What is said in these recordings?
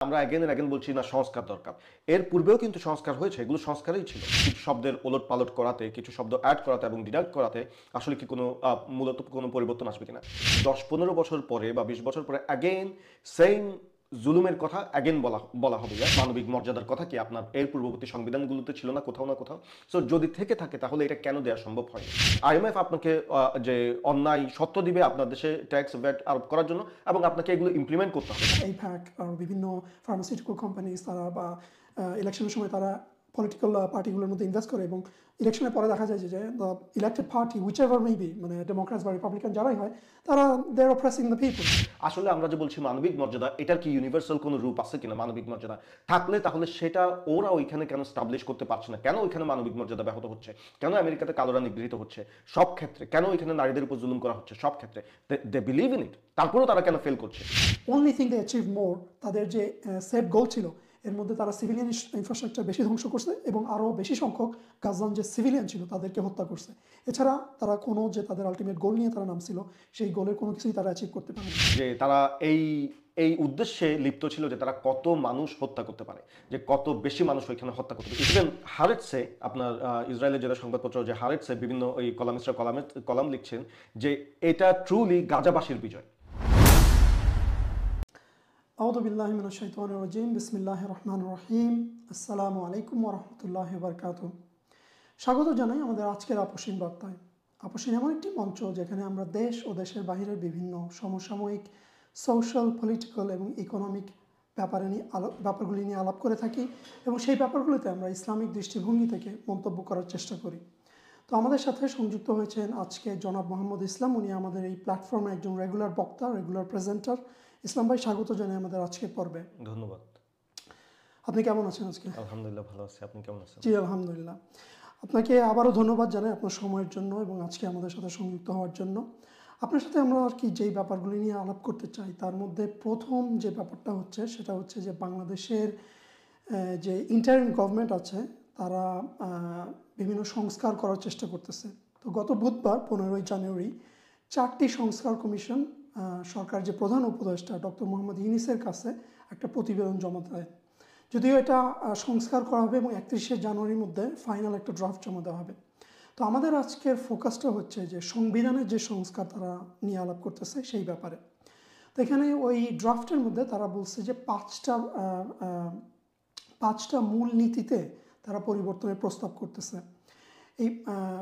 আমরা again and again বলছি না সংস্কার দরকার, এর পূর্বেও কিন্তু সংস্কার হয়েছে, এগুলো সংস্কারই ছিল। কিছু শব্দের ওলট পালট করাতে, কিছু শব্দ অ্যাড করাতে এবং ডিডাক্ট করাতে আসলে কি কোনো মূলত কোনো পরিবর্তন আসবে কিনা? 10-15 বছর পরে বা 20 বছর পরে অ্যাগেন সেম জুলুমের কথা অ্যাগেন বলা হবে। মানবিক মর্যাদার কথা কি আপনার এর পূর্ববর্তী সংবিধানগুলোতে ছিল না কোথাও না কোথাও? সো যদি থেকে থাকে তাহলে এটা কেন দেওয়া সম্ভব হয়? আইএমএফ আপনাকে যে অন্যায় সত্য দিবে আপনার দেশে ট্যাক্স ভ্যাট আরোপ করার জন্য, এবং আপনাকে এগুলো ইমপ্লিমেন্ট করতে হবে। AIPAC আর বিভিন্ন ফার্মাসিউটিক্যাল কোম্পানিজ তারা বা ইলেকশনের সময় তারা পলিটিক্যাল পার্টিগুলোর মধ্যে ইনভেস্ট করে, এবং ইলেকশনের পরে দেখা যায় যে the elected party which ever maybe, মানে ডেমোক্রেটস বা রিপাবলিকান যারাই হয়, তারা they are oppressing the people. আসলে আমরা যে বলছি মানবিক মর্যাদা, এটার কি ইউনিভার্সাল কোনো রূপ আছে কিনা? মানবিক মর্যাদা থাকলে তাহলে সেটা ওরা ওইখানে কেন স্টাবলিশ করতে পারছে না? কেন ওইখানে মানবিক মর্যাদা ব্যাহত হচ্ছে? কেন আমেরিকাতে কালোরা নিগৃহীত হচ্ছে সব ক্ষেত্রে? কেন ওইখানে নারীদের উপর জুলুম করা হচ্ছে সব ক্ষেত্রে? দে বিলিভ ইন ইট, তারপরেও তারা কেন ফেল করছে? অনলি থিং দে অ্যাচিভ মোর, তাদের যে সেট গোল ছিল এর মধ্যে তারা সিভিলিয়ান ইনফ্রাস্ট্রাকচার বেশি ধ্বংস করছে এবং আরও বেশি সংখ্যক গাজান যে সিভিলিয়ান ছিল তাদেরকে হত্যা করছে। এছাড়া তারা কোনো যে তাদের আলটিমেট গোল নিয়ে তারা নামছিল সেই গোলের কোনো কিছুই তারা অ্যাচিভ করতে পারে না। যে তারা এই উদ্দেশ্যে লিপ্ত ছিল যে তারা কত মানুষ হত্যা করতে পারে, যে কত বেশি মানুষ ওইখানে হত্যা করতে পারে। ইভেন হারেটসে, আপনার ইসরায়েলের যেটা সংবাদপত্র, যে হারেটসে বিভিন্ন ওই কলামিস্টরা কলাম লিখছেন যে এটা ট্রুলি গাজাবাসীর বিজয়। আউযু বিল্লাহি মিনাশ শাইতানির রাজিম, বিসমিল্লাহির রহমানির রহিম, আসসালামু আলাইকুম ওয়া রাহমাতুল্লাহি ওয়া বারাকাতুহু। স্বাগত জানাই আমাদের আজকের আপসীন বার্তায়। আপসীন এমন একটি মঞ্চ যেখানে আমরা দেশ ও দেশের বাহিরের বিভিন্ন সমসাময়িক সোশ্যাল, পলিটিক্যাল এবং ইকোনমিক ব্যাপারগুলি নিয়ে আলাপ করে থাকি, এবং সেই ব্যাপারগুলিতে আমরা ইসলামিক দৃষ্টিভঙ্গি থেকে মন্তব্য করার চেষ্টা করি। তো আমাদের সাথে সংযুক্ত হয়েছেন আজকে জনাব মোহাম্মদ ইসলাম। উনি আমাদের এই প্ল্যাটফর্মে একজন রেগুলার বক্তা, রেগুলার প্রেজেন্টার। ইসলাম ভাই, স্বাগত জানাই আমাদের আজকের পর্বে। ধন্যবাদ। আপনি কেমন আছেন আজকে? আলহামদুলিল্লাহ ভালো আছি, আপনি কেমন আছেন? জি আলহামদুলিল্লাহ। আপনাকে আবারও ধন্যবাদ জানাই আপনার সময়ের জন্য এবং আজকে আমাদের সাথে সংযুক্ত হওয়ার জন্য। আপনার সাথে আমরা আর কি যেই ব্যাপারগুলি নিয়ে আলাপ করতে চাই তার মধ্যে প্রথম যে ব্যাপারটা হচ্ছে সেটা হচ্ছে যে বাংলাদেশের যে ইন্টারিম গভর্নমেন্ট আছে তারা বিভিন্ন সংস্কার করার চেষ্টা করতেছে। তো গত বুধবার 15ই জানুয়ারি 4টি সংস্কার কমিশন সরকার যে প্রধান উপদেষ্টা ডক্টর মোহাম্মদ ইউনূসের কাছে একটা প্রতিবেদন জমা দেয়। যদিও এটা সংস্কার করা হবে এবং 31শে জানুয়ারির মধ্যে ফাইনাল একটা ড্রাফট জমা দেওয়া হবে। তো আমাদের আজকের ফোকাসটা হচ্ছে যে সংবিধানের যে সংস্কার তারা নিয়ে আলাপ করতেছে সেই ব্যাপারে। তো এখানে ওই ড্রাফটের মধ্যে তারা বলছে যে পাঁচটা মূল নীতিতে তারা পরিবর্তনের প্রস্তাব করতেছে। এই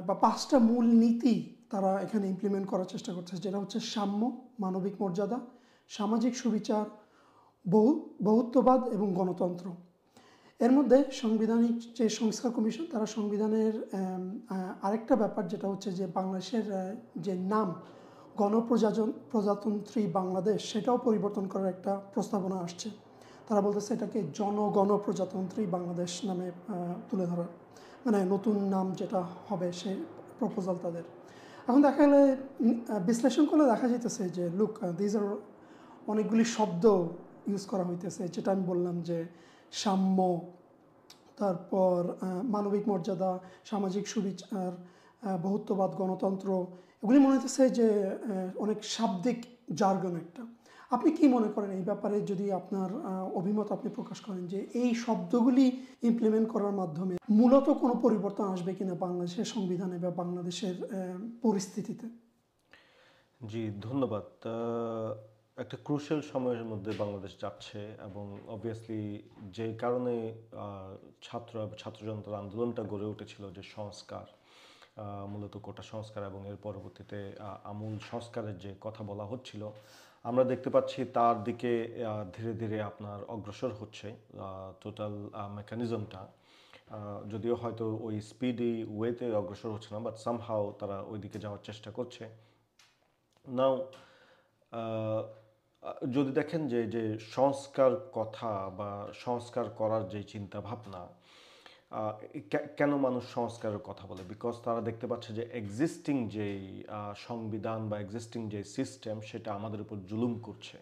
বা 5টা মূল নীতি তারা এখানে ইমপ্লিমেন্ট করার চেষ্টা করছে, যেটা হচ্ছে সাম্য, মানবিক মর্যাদা, সামাজিক সুবিচার, বহুত্ববাদ এবং গণতন্ত্র। এর মধ্যে সাংবিধানিক যে সংস্কার কমিশন তারা সংবিধানের আরেকটা ব্যাপার যেটা হচ্ছে যে বাংলাদেশের যে নাম প্রজাতন্ত্রী বাংলাদেশ সেটাও পরিবর্তন করার একটা প্রস্তাবনা আসছে। তারা বলতেছে এটাকে গণপ্রজাতন্ত্রী বাংলাদেশ নামে তুলে ধরার, মানে নতুন নাম যেটা হবে সেই প্রপোজাল তাদের। এখন দেখা গেলে বিশ্লেষণ করলে দেখা যেতেছে যে লুক দিজ আর অনেকগুলি শব্দ ইউজ করা হইতেছে, যেটা আমি বললাম যে সাম্য, তারপর মানবিক মর্যাদা, সামাজিক সুবিচার, বহুত্ববাদ, গণতন্ত্র, এগুলি মনে হইতেছে যে অনেক শাব্দিক জার্গন একটা। আপনি কি মনে করেন এই ব্যাপারে, যদি আপনার অভিমত আপনি প্রকাশ করেন যে এই শব্দগুলি ইমপ্লিমেন্ট করার মাধ্যমে মূলত কোনো পরিবর্তন আসবে কিনা বাংলাদেশের সংবিধানে বা বাংলাদেশের পরিস্থিতিতে? জি ধন্যবাদ। একটা ক্রুশিয়াল সময়ের মধ্যে বাংলাদেশ যাচ্ছে, এবং অবভিয়াসলি যে কারণে ছাত্র জনতার আন্দোলনটা গড়ে উঠেছিল, যে সংস্কার, মূলত কোটা সংস্কার এবং এর পরবর্তীতে আমূল সংস্কারের যে কথা বলা হচ্ছিল, আমরা দেখতে পাচ্ছি তার দিকে ধীরে ধীরে আপনার অগ্রসর হচ্ছে টোটাল মেকানিজমটা। যদিও হয়তো ওই স্পিডি ওয়েতে অগ্রসর হচ্ছে না, বাট সামহাও তারা ওই দিকে যাওয়ার চেষ্টা করছে। নাও যদি দেখেন যে যে সংস্কার কথা বা সংস্কার করার যে চিন্তা ভাবনা, কেন মানুষ সংস্কারের কথা বলে? বিকজ তারা দেখতে পাচ্ছে যে এক্সিস্টিং যেই সংবিধান বা এক্সিস্টিং যে সিস্টেম সেটা আমাদের উপর জুলুম করছে,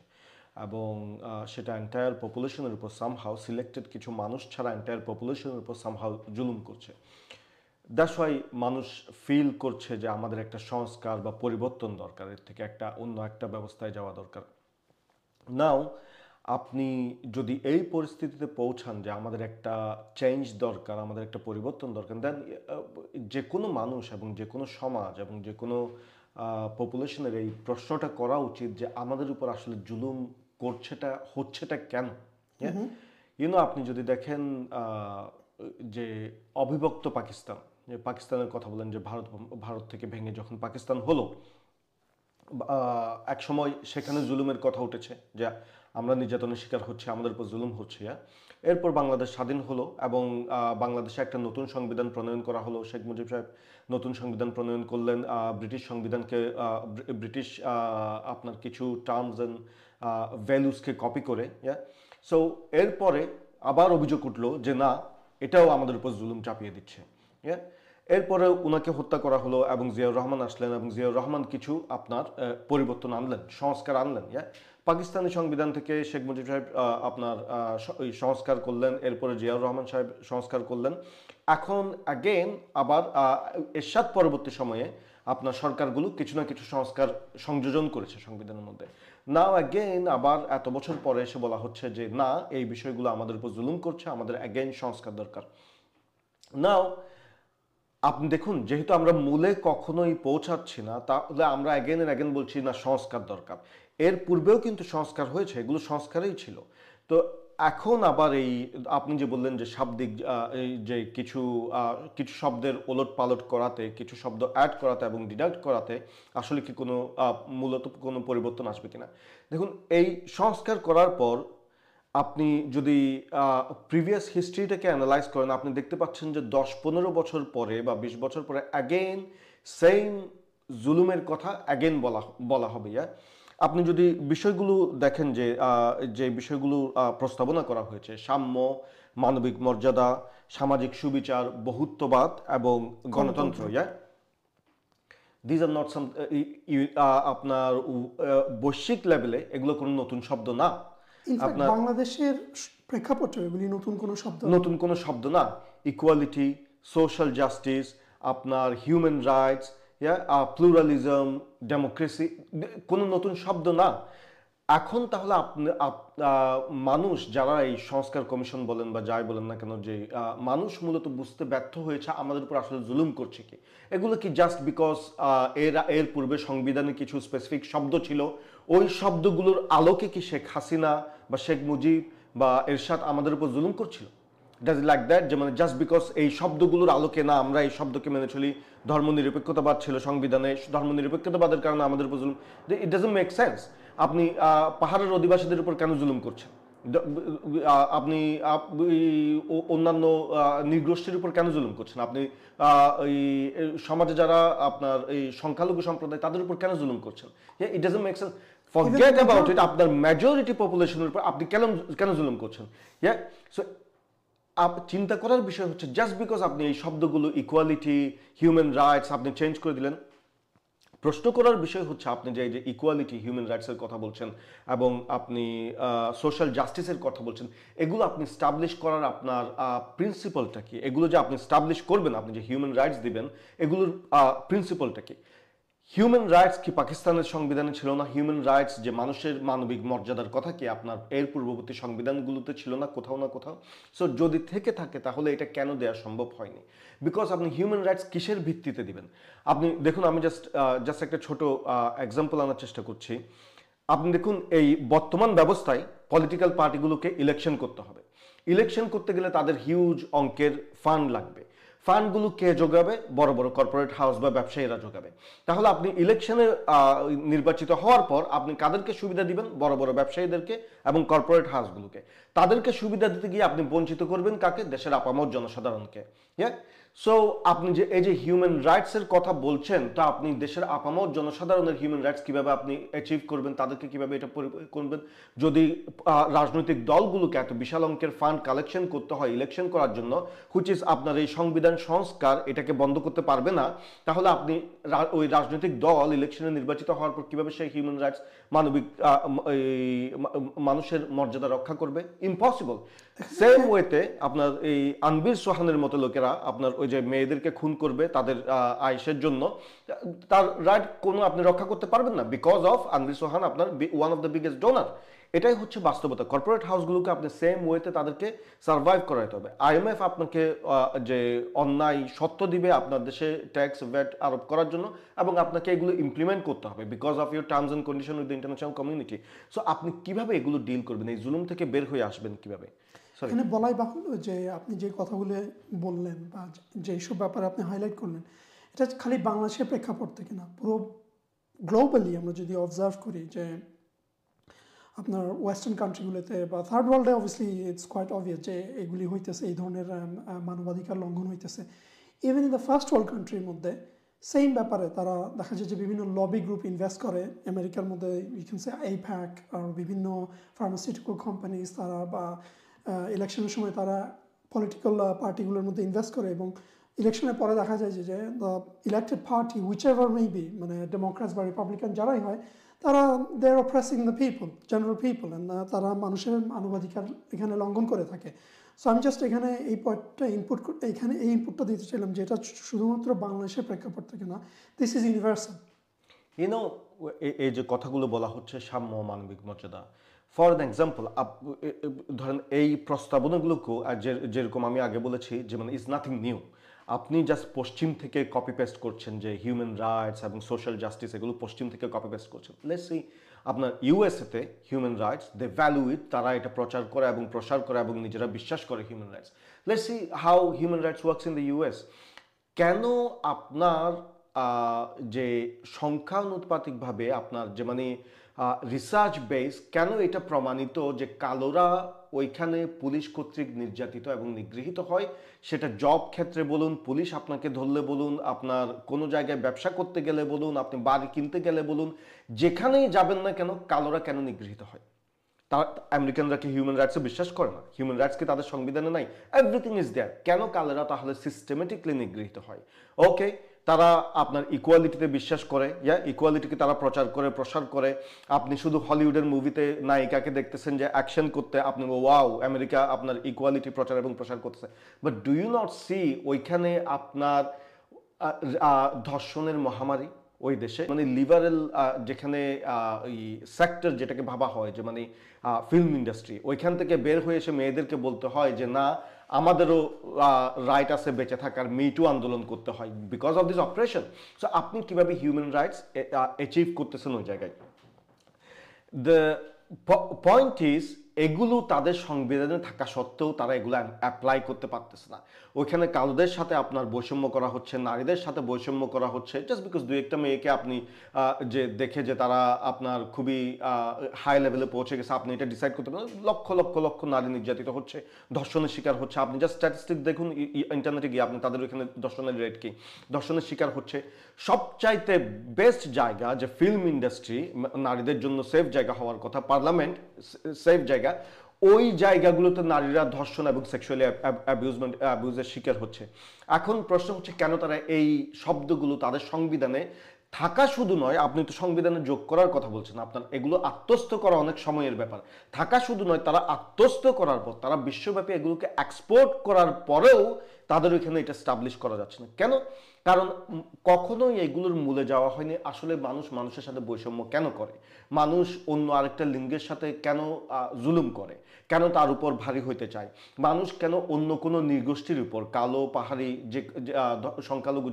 এবং সেটা এন্টায়ার পপুলেশনের উপর সামহাও, সিলেক্টেড কিছু মানুষ ছাড়া এন্টায়ার পপুলেশনের উপর সামহাও জুলুম করছে। দ্যাটস ওয়াই মানুষ ফিল করছে যে আমাদের একটা সংস্কার বা পরিবর্তন দরকার, এর থেকে অন্য একটা ব্যবস্থায় যাওয়া দরকার। নাও আপনি যদি এই পরিস্থিতিতে পৌঁছান যে আমাদের একটা চেঞ্জ দরকার, আমাদের একটা পরিবর্তন দরকার, দেন যে কোনো মানুষ এবং যে কোনো সমাজ এবং যে কোনো পপুলেশনের এই প্রশ্নটা করা উচিত যে আমাদের উপর আসলে জুলুম হচ্ছেটা কেন। আপনি যদি দেখেন যে অবিভক্ত পাকিস্তান, যে পাকিস্তানের কথা বলেন, যে ভারত থেকে ভেঙে যখন পাকিস্তান হলো, এক সময় সেখানে জুলুমের কথা উঠেছে যে আমরা নির্যাতনের শিকার হচ্ছে, আমাদের উপর জুলুম হচ্ছে। এরপর বাংলাদেশ স্বাধীন হলো এবং বাংলাদেশে একটা নতুন সংবিধান প্রণয়ন করা হলো। শেখ মুজিব সাহেব নতুন সংবিধান প্রণয়ন করলেন, ব্রিটিশ সংবিধানকে, ব্রিটিশ আপনার কিছু টার্মস অ্যান্ড ভ্যালুসকে কপি করে। সো এরপরে আবার অভিযোগ উঠলো যে না, এটাও আমাদের উপর জুলুম চাপিয়ে দিচ্ছে। এরপরে উনাকে হত্যা করা হলো এবং জিয়াউর রহমান আসলেন এবং জিয়াউর রহমান কিছু আপনার পরিবর্তন আনলেন, সংস্কার আনলেন। পাকিস্তানি সংবিধান থেকে শেখ মুজিব সাহেব আপনার সংস্কার করলেন, এরপরে জিয়াউর রহমান সাহেব সংস্কার করলেন। এখন অ্যাগেন আবার এরশাদ পরবর্তী সময়ে আপনার সরকারগুলো কিছু না কিছু সংস্কার সংযোজন করেছে সংবিধানের মধ্যে। নাও অ্যাগেন আবার এত বছর পরে এসে বলা হচ্ছে যে না, এই বিষয়গুলো আমাদের উপর জুলুম করছে, আমাদের অ্যাগেন সংস্কার দরকার। নাও আপনি দেখুন, যেহেতু আমরা মূলে কখনোই পৌঁছাচ্ছি না, তাহলে আমরা অ্যাগেন এন্ড অ্যাগেন বলছি না সংস্কার দরকার। এর পূর্বেও কিন্তু সংস্কার হয়েছে, এগুলো সংস্কারই ছিল। তো এখন আবার এই আপনি যে বললেন যে শাব্দিক এই যে কিছু কিছু শব্দের ওলট পালট করাতে, কিছু শব্দ অ্যাড করাতে এবং ডিডাক্ট করাতে আসলে কি কোনো মূলত কোনো পরিবর্তন আসবে কিনা। দেখুন, এই সংস্কার করার পর আপনি যদি প্রিভিয়াস হিস্ট্রিটাকে অ্যানালাইজ করেন, আপনি দেখতে পাচ্ছেন যে 10-15 বছর পরে বা 20 বছর পরে অ্যাগেন সেম জুলুমের কথা অ্যাগেন বলা হবে। আপনি যদি বিষয়গুলো দেখেন, যে বিষয়গুলো প্রস্তাবনা করা হয়েছে, সাম্য, মানবিক মর্যাদা, সামাজিক সুবিচার, বহুত্ববাদ এবং গণতন্ত্র, দিজ আর নট সাম আপনার বৈশ্বিক লেভেলে এগুলো কোনো নতুন শব্দ না। আপনার বাংলাদেশের প্রেক্ষাপটে এগুলি নতুন কোনো শব্দ না। ইকুয়ালিটি, সোশ্যাল জাস্টিস, আপনার হিউম্যান রাইটস, প্লুরালিজম, ডেমোক্রেসি কোনো নতুন শব্দ না। এখন তাহলে মানুষ যারা এই সংস্কার কমিশন বলেন বা যাই বলেন না কেন, যে মানুষ মূলত বুঝতে ব্যর্থ হয়েছে আমাদের উপর আসলে জুলুম করছে কি, এগুলো কি জাস্ট বিকজ এর পূর্বে সংবিধানে কিছু স্পেসিফিক শব্দ ছিল, ওই শব্দগুলোর আলোকে কি শেখ হাসিনা বা শেখ মুজিব বা এরশাদ আমাদের উপর জুলুম করছিল? ডাজ লাইক দ্যাট, যে মানে জাস্ট বিকজ এই শব্দগুলোর আলোকে না আমরা এই শব্দকে মেনে চলি, ধর্মনিরপেক্ষতাবাদ ছিল সংবিধানে, ধর্মনিরপেক্ষতাবাদের কারণে আমাদের উপর জুলুম, ইট ডাজন্ট মেক সেন্স। আপনি পাহাড়ের অধিবাসীদের উপর কেন জুলুম করছেন? আপনি অন্যান্য নৃগোষ্ঠীর উপর কেন জুলুম করছেন? আপনি এই সমাজে যারা আপনার এই সংখ্যালঘু সম্প্রদায় তাদের উপর কেন জুলুম করছেন? It doesn't make sense. Forget about it, আপনার মেজরিটি পপুলেশনের উপর আপনি কেন জুলুম করছেন? সো চিন্তা করার বিষয় হচ্ছে, জাস্ট বিকজ আপনি এই শব্দগুলো ইকুয়ালিটি, হিউম্যান রাইটস আপনি চেঞ্জ করে দিলেন, প্রশ্ন করার বিষয় হচ্ছে আপনি যে ইকুয়ালিটি, হিউম্যান রাইটসের কথা বলছেন এবং আপনি সোশ্যাল জাস্টিসের কথা বলছেন, এগুলো আপনি স্টাবলিশ করার আপনার প্রিন্সিপালটা কি? এগুলো যে আপনি স্টাবলিশ করবেন, আপনি যে হিউম্যান রাইটস দিবেন, এগুলোর প্রিন্সিপালটা কি? হিউম্যান রাইটস কি পাকিস্তানের সংবিধানে ছিল না? হিউম্যান রাইটস যে মানুষের মানবিক মর্যাদার কথা কি আপনার এর পূর্ববর্তী সংবিধানগুলোতে ছিল না কোথাও না কোথাও? সো যদি থেকে থাকে তাহলে এটা কেন দেওয়া সম্ভব হয়নি? বিকজ আপনি হিউম্যান রাইটস কিসের ভিত্তিতে দিবেন? আপনি দেখুন, আমি জাস্ট একটা ছোট এক্সাম্পল আনার চেষ্টা করছি। আপনি দেখুন, এই বর্তমান ব্যবস্থায় পলিটিক্যাল পার্টিগুলোকে ইলেকশন করতে হবে। ইলেকশন করতে গেলে তাদের হিউজ অঙ্কের ফান্ড লাগবে। ফান্ডগুলো কে যোগাবে? বড় বড় কর্পোরেট হাউস বা ব্যবসায়ীরা যোগাবে। তাহলে আপনি ইলেকশনে নির্বাচিত হওয়ার পর আপনি কাদেরকে সুবিধা দিবেন? বড় বড় ব্যবসায়ীদেরকে এবং কর্পোরেট হাউসগুলোকে। তাদেরকে সুবিধা দিতে গিয়ে আপনি বঞ্চিত করবেন কাকে? দেশের আপামর জনসাধারণকে। সো আপনি যে এই যে হিউম্যান রাইটসের কথা বলছেন, তা আপনি দেশের আপামর জনসাধারণের হিউম্যান রাইটস কিভাবে আপনি অ্যাচিভ করবেন, তাদেরকে কিভাবে এটা করবেন, যদি রাজনৈতিক দলগুলোকে এত বিশাল অঙ্কের ফান্ড কালেকশন করতে হয় ইলেকশন করার জন্য, হুইচ ইজ আপনার এই সংবিধান সংস্কার এটাকে বন্ধ করতে পারবে না, তাহলে আপনি ওই রাজনৈতিক দল ইলেকশনে নির্বাচিত হওয়ার পর কিভাবে সেই হিউম্যান রাইটস, মানবিক মানুষের মর্যাদা রক্ষা করবে? ইম্পসিবল। সেম ওয়েতে আপনার এই আনবির সোহানের মতো লোকেরা আপনার ওই যে মেয়েদেরকে খুন করবে তাদের আয়েশের জন্য, তার রাইট কোনো আপনি রক্ষা করতে পারবেন না, বিকজ অফ আনবির সোহান আপনার one of the biggest donor. এটাই হচ্ছে বাস্তবতা। কর্পোরেট হাউসগুলোকে আপনি সেম ওয়েতে তাদেরকে সার্ভাইভ করাইতে হবে। আইএমএফ আপনাকে যে অন্যায় সত্য দিবে আপনার দেশে ট্যাক্স ভ্যাট আরোপ করার জন্য, এবং আপনাকে এগুলো ইমপ্লিমেন্ট করতে হবে because of your terms and condition with the international community. So আপনি কিভাবে এগুলো ডিল করবেন, এই জুলুম থেকে বের হয়ে আসবেন কিভাবে? সরি। এখানে বলাই বাহুল্য যে আপনি যে কথাগুলো বললেন বা যেসব ব্যাপারে আপনি হাইলাইট করলেন, এটা খালি বাংলাদেশের প্রেক্ষাপট থেকে না, পুরো গ্লোবালি আমরা যদি অবজার্ভ করি যে আপনার ওয়েস্টার্ন কান্ট্রিগুলোতে বা থার্ড ওয়ার্ল্ডে অবভিয়াসলি ইটস কোয়াইট অবভিয়াস যে এগুলি হইতেছে, এই ধরনের মানবাধিকার লঙ্ঘন হইতেছে। Even in the first world কান্ট্রির মধ্যে সেম ব্যাপারে তারা দেখা যায় যে বিভিন্ন লবি গ্রুপ ইনভেস্ট করে আমেরিকার মধ্যে, ইউ ক্যান সে AIPAC আর বিভিন্ন ফার্মাসিউটিক্যাল কোম্পানিজ, তারা বা ইলেকশনের সময় তারা পলিটিক্যাল পার্টিগুলোর মধ্যে ইনভেস্ট করে, এবং ইলেকশনের পরে দেখা যায় যে the elected party which ever maybe, মানে ডেমোক্র্যাটস বা রিপাবলিকান যারাই হয়, তারা they are oppressing the people, general people, and তারা মানুষের মানবাধিকার এখানে লঙ্ঘন করে থাকে। সো আমি জাস্ট এখানে এই পয়েন্টটা এখানে এই ইনপুটটা দিতে চাইলাম যে এটা শুধুমাত্র বাংলাদেশের প্রেক্ষাপট থেকে না, দিস ইজ ইউনিভার্সাল। ইউনো, এই যে কথাগুলো বলা হচ্ছে সাম্য, মানবিক মর্যাদা, ফর এন এক্সাম্পল ধরেন এই প্রস্তাবনাগুলোকেও যেরকম আমি আগে বলেছি যে মানে ইজ নাথিং নিউ। আপনি জাস্ট পশ্চিম থেকে কপি পেস্ট করছেন, যে হিউম্যান রাইটস এবং সোশ্যাল জাস্টিস এগুলো পশ্চিম থেকে কপি পেস্ট করছেন। লেটস সি আপনার ইউএসএতে human rights, they value it, তারা এটা প্রচার করে এবং প্রসার করে এবং নিজেরা বিশ্বাস করে human rights. Let's see how human rights works in the US. কেন আপনার যে সংখ্যানুপাতিকভাবে আপনার যে মানে রিসার্চ বেস, কেন এটা প্রমাণিত যে কালোরা ওইখানে পুলিশ কর্তৃক নির্যাতিত এবং নিগৃহীত হয়? সেটা জব ক্ষেত্রে বলুন, পুলিশ আপনাকে ধরলে বলুন, আপনার কোনো জায়গায় ব্যবসা করতে গেলে বলুন, আপনি বাড়ি কিনতে গেলে বলুন, যেখানেই যাবেন না কেন কালোরা কেন নিগৃহীত হয়? তারা আমেরিকানরা কি হিউম্যান রাইটসে বিশ্বাস করে না? হিউম্যান রাইটস কি তাদের সংবিধানে নাই? Everything is there. কেন কালেরা তাহলে সিস্টেমেটিকলি নিগৃহীত হয়? ওকে, তারা আপনার ইকুয়ালিটিতে বিশ্বাস করে, ইকুয়ালিটিকে তারা প্রচার করে, প্রসার করে। আপনি শুধু হলিউডের মুভিতে নায়িকাকে দেখতেছেন যে অ্যাকশন করতে, আপনি ওয়াও আমেরিকা আপনার ইকুয়ালিটি প্রচার এবং প্রসার করতেছে, but do you not see ওইখানে আপনার ধর্ষণের মহামারী ওই দেশে, মানে লিবারেল যেখানে ওই সেক্টর যেটাকে ভাবা হয় যে মানে ফিল্ম ইন্ডাস্ট্রি, ওইখান থেকে বের হয়ে এসে মেয়েদেরকে বলতে হয় যে না, আমাদেরও রাইট আছে বেঁচে থাকার, মিটু আন্দোলন করতে হয় because of this operation. So আপনি কিভাবে হিউম্যান রাইটস অ্যাচিভ করতেছেন ওই জায়গায়? দ্য পয়েন্ট ইজ এগুলো তাদের সংবিধানে থাকা সত্ত্বেও তারা এগুলো অ্যাপ্লাই করতে পারতেছে না। ওইখানে কালোদের সাথে আপনার বৈষম্য করা হচ্ছে, নারীদের সাথে বৈষম্য করা হচ্ছে, জাস্ট বিকজ দুই একটা মেয়েকে আপনি যে দেখে যে তারা আপনার খুবই হাই লেভেলে পৌঁছে গেছে, আপনি এটা ডিসাইড করতে পারেন। লক্ষ লক্ষ লক্ষ নারী নির্যাতিত হচ্ছে, ধর্ষণের শিকার হচ্ছে। আপনি জাস্ট স্ট্যাটিস্টিক দেখুন ইন্টারনেটে গিয়ে, আপনি তাদের ওইখানে ধর্ষণের রেট কি, ধর্ষণের শিকার হচ্ছে। সবচাইতে বেস্ট জায়গা যে ফিল্ম ইন্ডাস্ট্রি নারীদের জন্য সেফ জায়গা হওয়ার কথা, পার্লামেন্ট সেফ জায়গা, ওই জায়গাগুলোতে নারীরা ধর্ষণ এবং সেক্সুয়ালি অ্যাবিউজের শিকার হচ্ছে। এখন প্রশ্ন হচ্ছে কেন তারা এই শব্দগুলো তাদের সংবিধানে থাকা শুধু নয়, আপনি তো সংবিধানে যোগ করার কথা বলছেন, আপনার এগুলো আত্মস্থ করা অনেক সময়ের ব্যাপার। থাকা শুধু নয়, তারা আত্মস্থ করার পর, তারা বিশ্বব্যাপী এগুলোকে এক্সপোর্ট করার পরেও তাদের ওইখানে এটা স্টাবলিশ করা যাচ্ছে না। কেন? কারণ কখনোই এগুলোর মূলে যাওয়া হয়নি আসলে মানুষ মানুষের সাথে বৈষম্য কেন করে, মানুষ অন্য আরেকটা লিঙ্গের সাথে কেন জুলুম করে, কেন তার উপর ভারী হইতে চায়, মানুষ কেন অন্য কোনো নৃগোষ্ঠীর উপর, কালো, পাহাড়ি, যে সংখ্যালঘু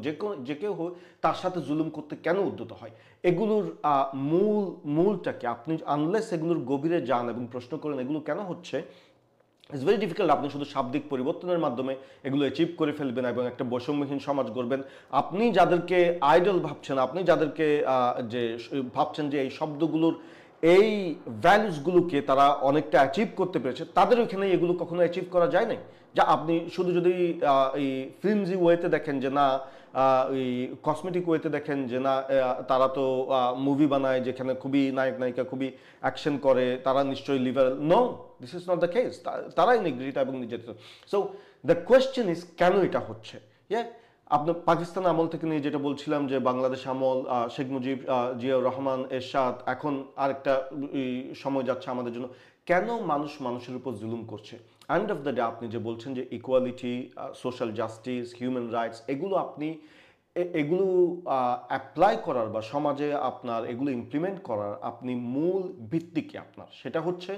যে কেউ হোক, তার সাথে জুলুম করতে কেন উদ্যত হয়? এগুলোর মূলটাকে আপনি আনলেস এগুলোর গভীরে যান এবং প্রশ্ন করেন এগুলো কেন হচ্ছে, ইটস ভেরি ডিফিকাল্ট। আপনি শুধু শাব্দিক পরিবর্তনের মাধ্যমে এগুলো অ্যাচিভ করে ফেলবেন এবং একটা বৈষম্যহীন সমাজ গড়বেন। আপনি যাদেরকে আইডল ভাবছেন, আপনি যাদেরকে যে ভাবছেন যে এই শব্দগুলোর এই ভ্যালুসগুলোকে তারা অনেকটা অ্যাচিভ করতে পেরেছে, তাদের ওইখানে এগুলো কখনো অ্যাচিভ করা যায় নাই। যা আপনি শুধু যদি এই ফিল্মজি ওয়েতে দেখেন যে না, ওই কসমেটিক ওয়েতে দেখেন যে না, তারা তো মুভি বানায় যেখানে খুবই নায়ক নায়িকা খুবই অ্যাকশন করে, তারা নিশ্চয়ই liberal. No, this is not the case. তারাই নিগৃহীত এবং নির্যাতিত। সো দ্য কোয়েশ্চেন ইজ কেন এটা হচ্ছে? আপনার পাকিস্তান আমল থেকে নিয়ে যেটা বলছিলাম যে বাংলাদেশ আমল, শেখ মুজিব, জিয়াউর রহমান, এরশাদ, এখন আরেকটা সময় যাচ্ছে আমাদের জন্য, কেন মানুষ মানুষের উপর জুলুম করছে? এন্ড অফ দ্য ডে আপনি যে বলছেন যে equality, social justice, human rights, এগুলো আপনি এগুলো অ্যাপ্লাই করার বা সমাজে আপনার এগুলো ইমপ্লিমেন্ট করার আপনি মূল ভিত্তি কি আপনার, সেটা হচ্ছে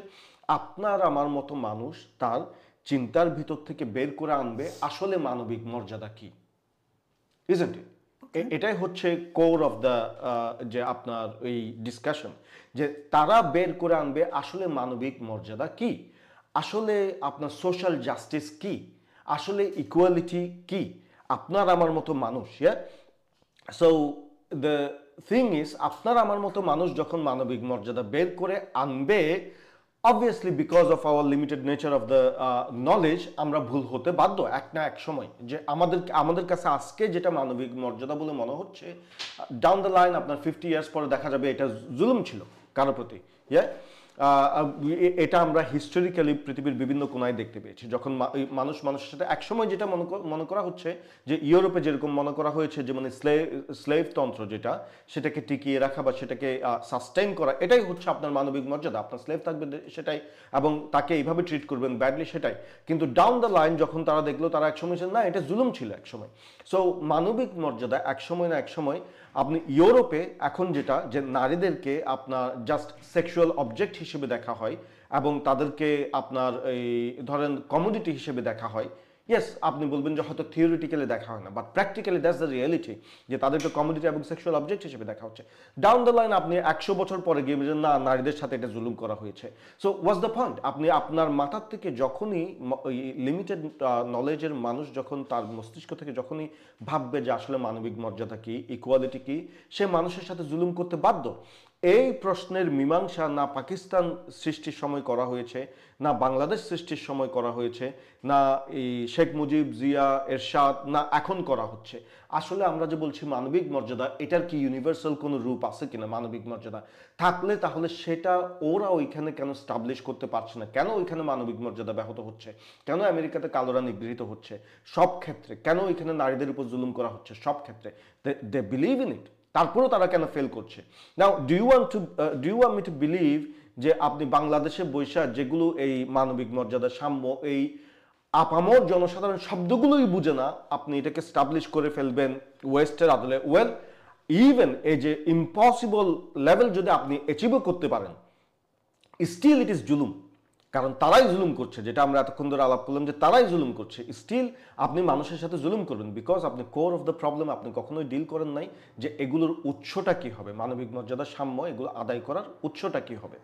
আপনার আমার মতো মানুষ তার চিন্তার ভিতর থেকে বের করে আনবে আসলে মানবিক মর্যাদা কি, ইজন্ট ইট? এটাই হচ্ছে কোর অফ দ্য যে আপনার এই ডিসকাশন, যে তারা বের করে আনবে আসলে মানবিক মর্যাদা কি, আসলে আপনার সোশ্যাল জাস্টিস কি, আসলে ইকুয়ালিটি কি, আপনার আমার মতো মানুষ। সো দ্য থিং ইজ, আপনার আমার মতো মানুষ যখন মানবিক মর্যাদা বের করে আনবে, obviously because of our limited nature of the knowledge আমরা ভুল হতে বাধ্য এক না এক সময়। যে আমাদের কাছে আজকে যেটা মানবিক মর্যাদা বলে মনে হচ্ছে, ডাউন দ্য লাইন আপনার 50 ইয়ার্স পরে দেখা যাবে এটা জুলুম ছিল কারো প্রতি। এটা আমরা হিস্টোরিক্যালি পৃথিবীর বিভিন্ন কোনায় দেখতে পেয়েছি, যখন মানুষ মানুষের সাথে একসময় যেটা মনে করা হচ্ছে যে ইউরোপে যেরকম মনে করা হয়েছে যে মানে স্লেভ তন্ত্র যেটা, সেটাকে টিকিয়ে রাখা বা সেটাকে সাস্টেইন করা, এটাই হচ্ছে আপনার মানবিক মর্যাদা। আপনার স্লেভ থাকবে সেটাই, এবং তাকে এইভাবে ট্রিট করবেন ব্যাডলি সেটাই। কিন্তু ডাউন দ্য লাইন যখন তারা দেখলো, তারা একসময় না এটা জুলুম ছিল একসময়। সো মানবিক মর্যাদা একসময় না একসময়, আপনি ইউরোপে এখন যেটা, যে নারীদেরকে আপনার জাস্ট সেক্সুয়াল অবজেক্ট হিসেবে দেখা হয় এবং তাদেরকে আপনার এই ধরেন কমোডিটি হিসেবে দেখা হয়। ইয়েস, আপনি বলবেন যে হয়তো থিওরিটিক্যালি দেখা হয় না, but practically that's the reality, যে তাদেরকে কমোডিটি এবং সেক্সুয়াল অবজেক্ট হিসেবে দেখা হচ্ছে। ডাউন দ্য লাইন আপনি 100 বছর পরে গিয়ে বলছেন না, নারীদের সাথে এটা জুলুম করা হয়েছে। So what's the point? আপনি আপনার মাথার থেকে যখনই লিমিটেড নলেজের মানুষ যখন তার মস্তিষ্ক থেকে যখনই ভাববে যে আসলে মানবিক মর্যাদা কি, ইকুয়ালিটি কি, সে মানুষের সাথে জুলুম করতে বাধ্য। এই প্রশ্নের মীমাংসা না পাকিস্তান সৃষ্টির সময় করা হয়েছে, না বাংলাদেশ সৃষ্টির সময় করা হয়েছে, না এই শেখ মুজিব, জিয়া, এরশাদ, না এখন করা হচ্ছে। আসলে আমরা যে বলছি মানবিক মর্যাদা, এটার কি ইউনিভার্সাল কোনো রূপ আছে কিনা? মানবিক মর্যাদা থাকলে তাহলে সেটা ওরা ওইখানে কেন স্টাবলিশ করতে পারছে না? কেন ওইখানে মানবিক মর্যাদা ব্যাহত হচ্ছে? কেন আমেরিকাতে কালোরা নিগৃহীত হচ্ছে সব ক্ষেত্রে? কেন ওইখানে নারীদের উপর জুলুম করা হচ্ছে সব ক্ষেত্রে? দে বিলিভ ইন ইট, তারপরেও তারা কেন ফেল করছে? Now do you want me to believe যে আপনি বাংলাদেশে বৈশা যেগুলো এই মানবিক মর্যাদা, সাম্য, এই আপামর জনসাধারণ শব্দগুলোই বুঝে না, আপনি এটাকে স্টাবলিশ করে ফেলবেন ওয়েস্টের আদলে? ওয়েল, ইভেন এই যে ইম্পসিবল লেভেল যদি আপনি অ্যাচিভও করতে পারেন, স্টিল ইট ইজ জুলুম। কারণ তারাই জুলুম করছে, যেটা আমরা এতক্ষণ ধরে আলাপ করলাম যে তারাই জুলুম করছে। স্টিল আপনি মানুষের সাথে জুলুম করবেন, বিকজ আপনি কোর অফ দ্য প্রবলেম আপনি কখনোই ডিল করেন নাই, যে এগুলোর উৎসটা কি হবে, মানবিক মর্যাদা, সাম্য, এগুলো আদায় করার উৎসটা কি হবে।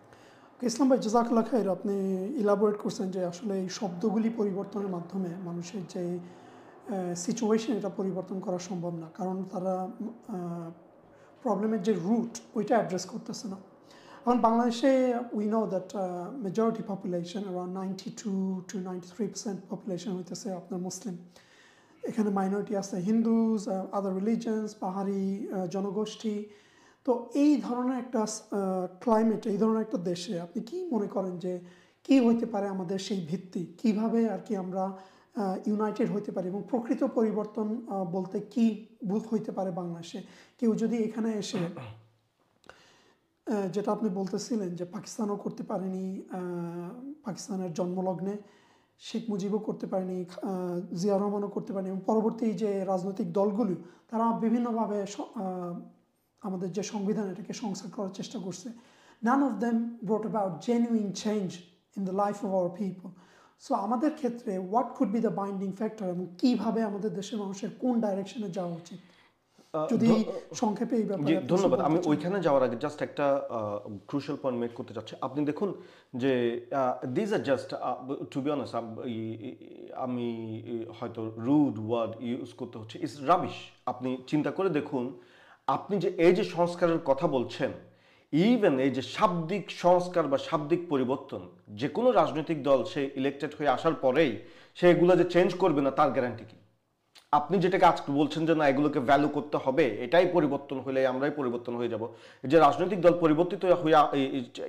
ইসলাম ভাই, জাজাকাল্লাহ খাইর, আপনি ইলাবোরেট করছেন যে আসলে এই শব্দগুলি পরিবর্তনের মাধ্যমে মানুষের যে সিচুয়েশন, এটা পরিবর্তন করা সম্ভব না, কারণ তারা প্রবলেমের যে রুট ওইটা অ্যাড্রেস করতেছে না। এখন বাংলাদেশে we know that majority population around 92 to 93% population হইতেছে আপনার মুসলিম। এখানে মাইনরিটি আছে হিন্দুজ, আদার রিলিজিয়ন্স, পাহাড়ি জনগোষ্ঠী। তো এই ধরনের একটা ক্লাইমেট, এই ধরনের একটা দেশে আপনি কি মনে করেন যে কি হইতে পারে আমাদের সেই ভিত্তি, কিভাবে আর কি আমরা ইউনাইটেড হইতে পারি, এবং প্রকৃত পরিবর্তন বলতে কি হইতে পারে বাংলাদেশে? কেউ যদি এখানে এসে যেটা আপনি বলতেছিলেন যে পাকিস্তানও করতে পারেনি, পাকিস্তানের জন্মলগ্নে শেখ মুজিবও করতে পারেনি, জিয়া রহমানও করতে পারেনি, এবং পরবর্তী যে রাজনৈতিক দলগুলো তারা বিভিন্নভাবে আমাদের যে সংবিধান এটাকে সংস্কার করার চেষ্টা করছে, none of them brought about genuine change in the life of our people. So আমাদের ক্ষেত্রে what could be the binding factor, এবং কীভাবে আমাদের দেশের মানুষের কোন ডাইরেকশনে যাওয়া উচিত, যদি সংক্ষেপে এই ব্যাপারে? ধন্যবাদ। আমি ওইখানে যাওয়ার আগে জাস্ট একটা ক্রুশাল পয়েন্ট মেক করতে চাচ্ছি। আপনি দেখুন যে this are just, to be honest, আমি হয়তো রুড ওয়ার্ড ইউজ করতে হচ্ছে, ইটস রাবিশ। আপনি চিন্তা করে দেখুন, আপনি যে এই যে সংস্কারের কথা বলছেন, ইভেন এই যে শাব্দিক সংস্কার বা শাব্দিক পরিবর্তন, যে কোনো রাজনৈতিক দল সে ইলেক্টেড হয়ে আসার পরেই সে এগুলো যে চেঞ্জ করবে না, তার গ্যারান্টি কি? আপনি যেটাকে আজকে বলছেন যে না, এগুলোকে ভ্যালু করতে হবে, এটাই পরিবর্তন হলে আমরাই পরিবর্তন হয়ে যাব, যে রাজনৈতিক দল পরিবর্তিত হয়ে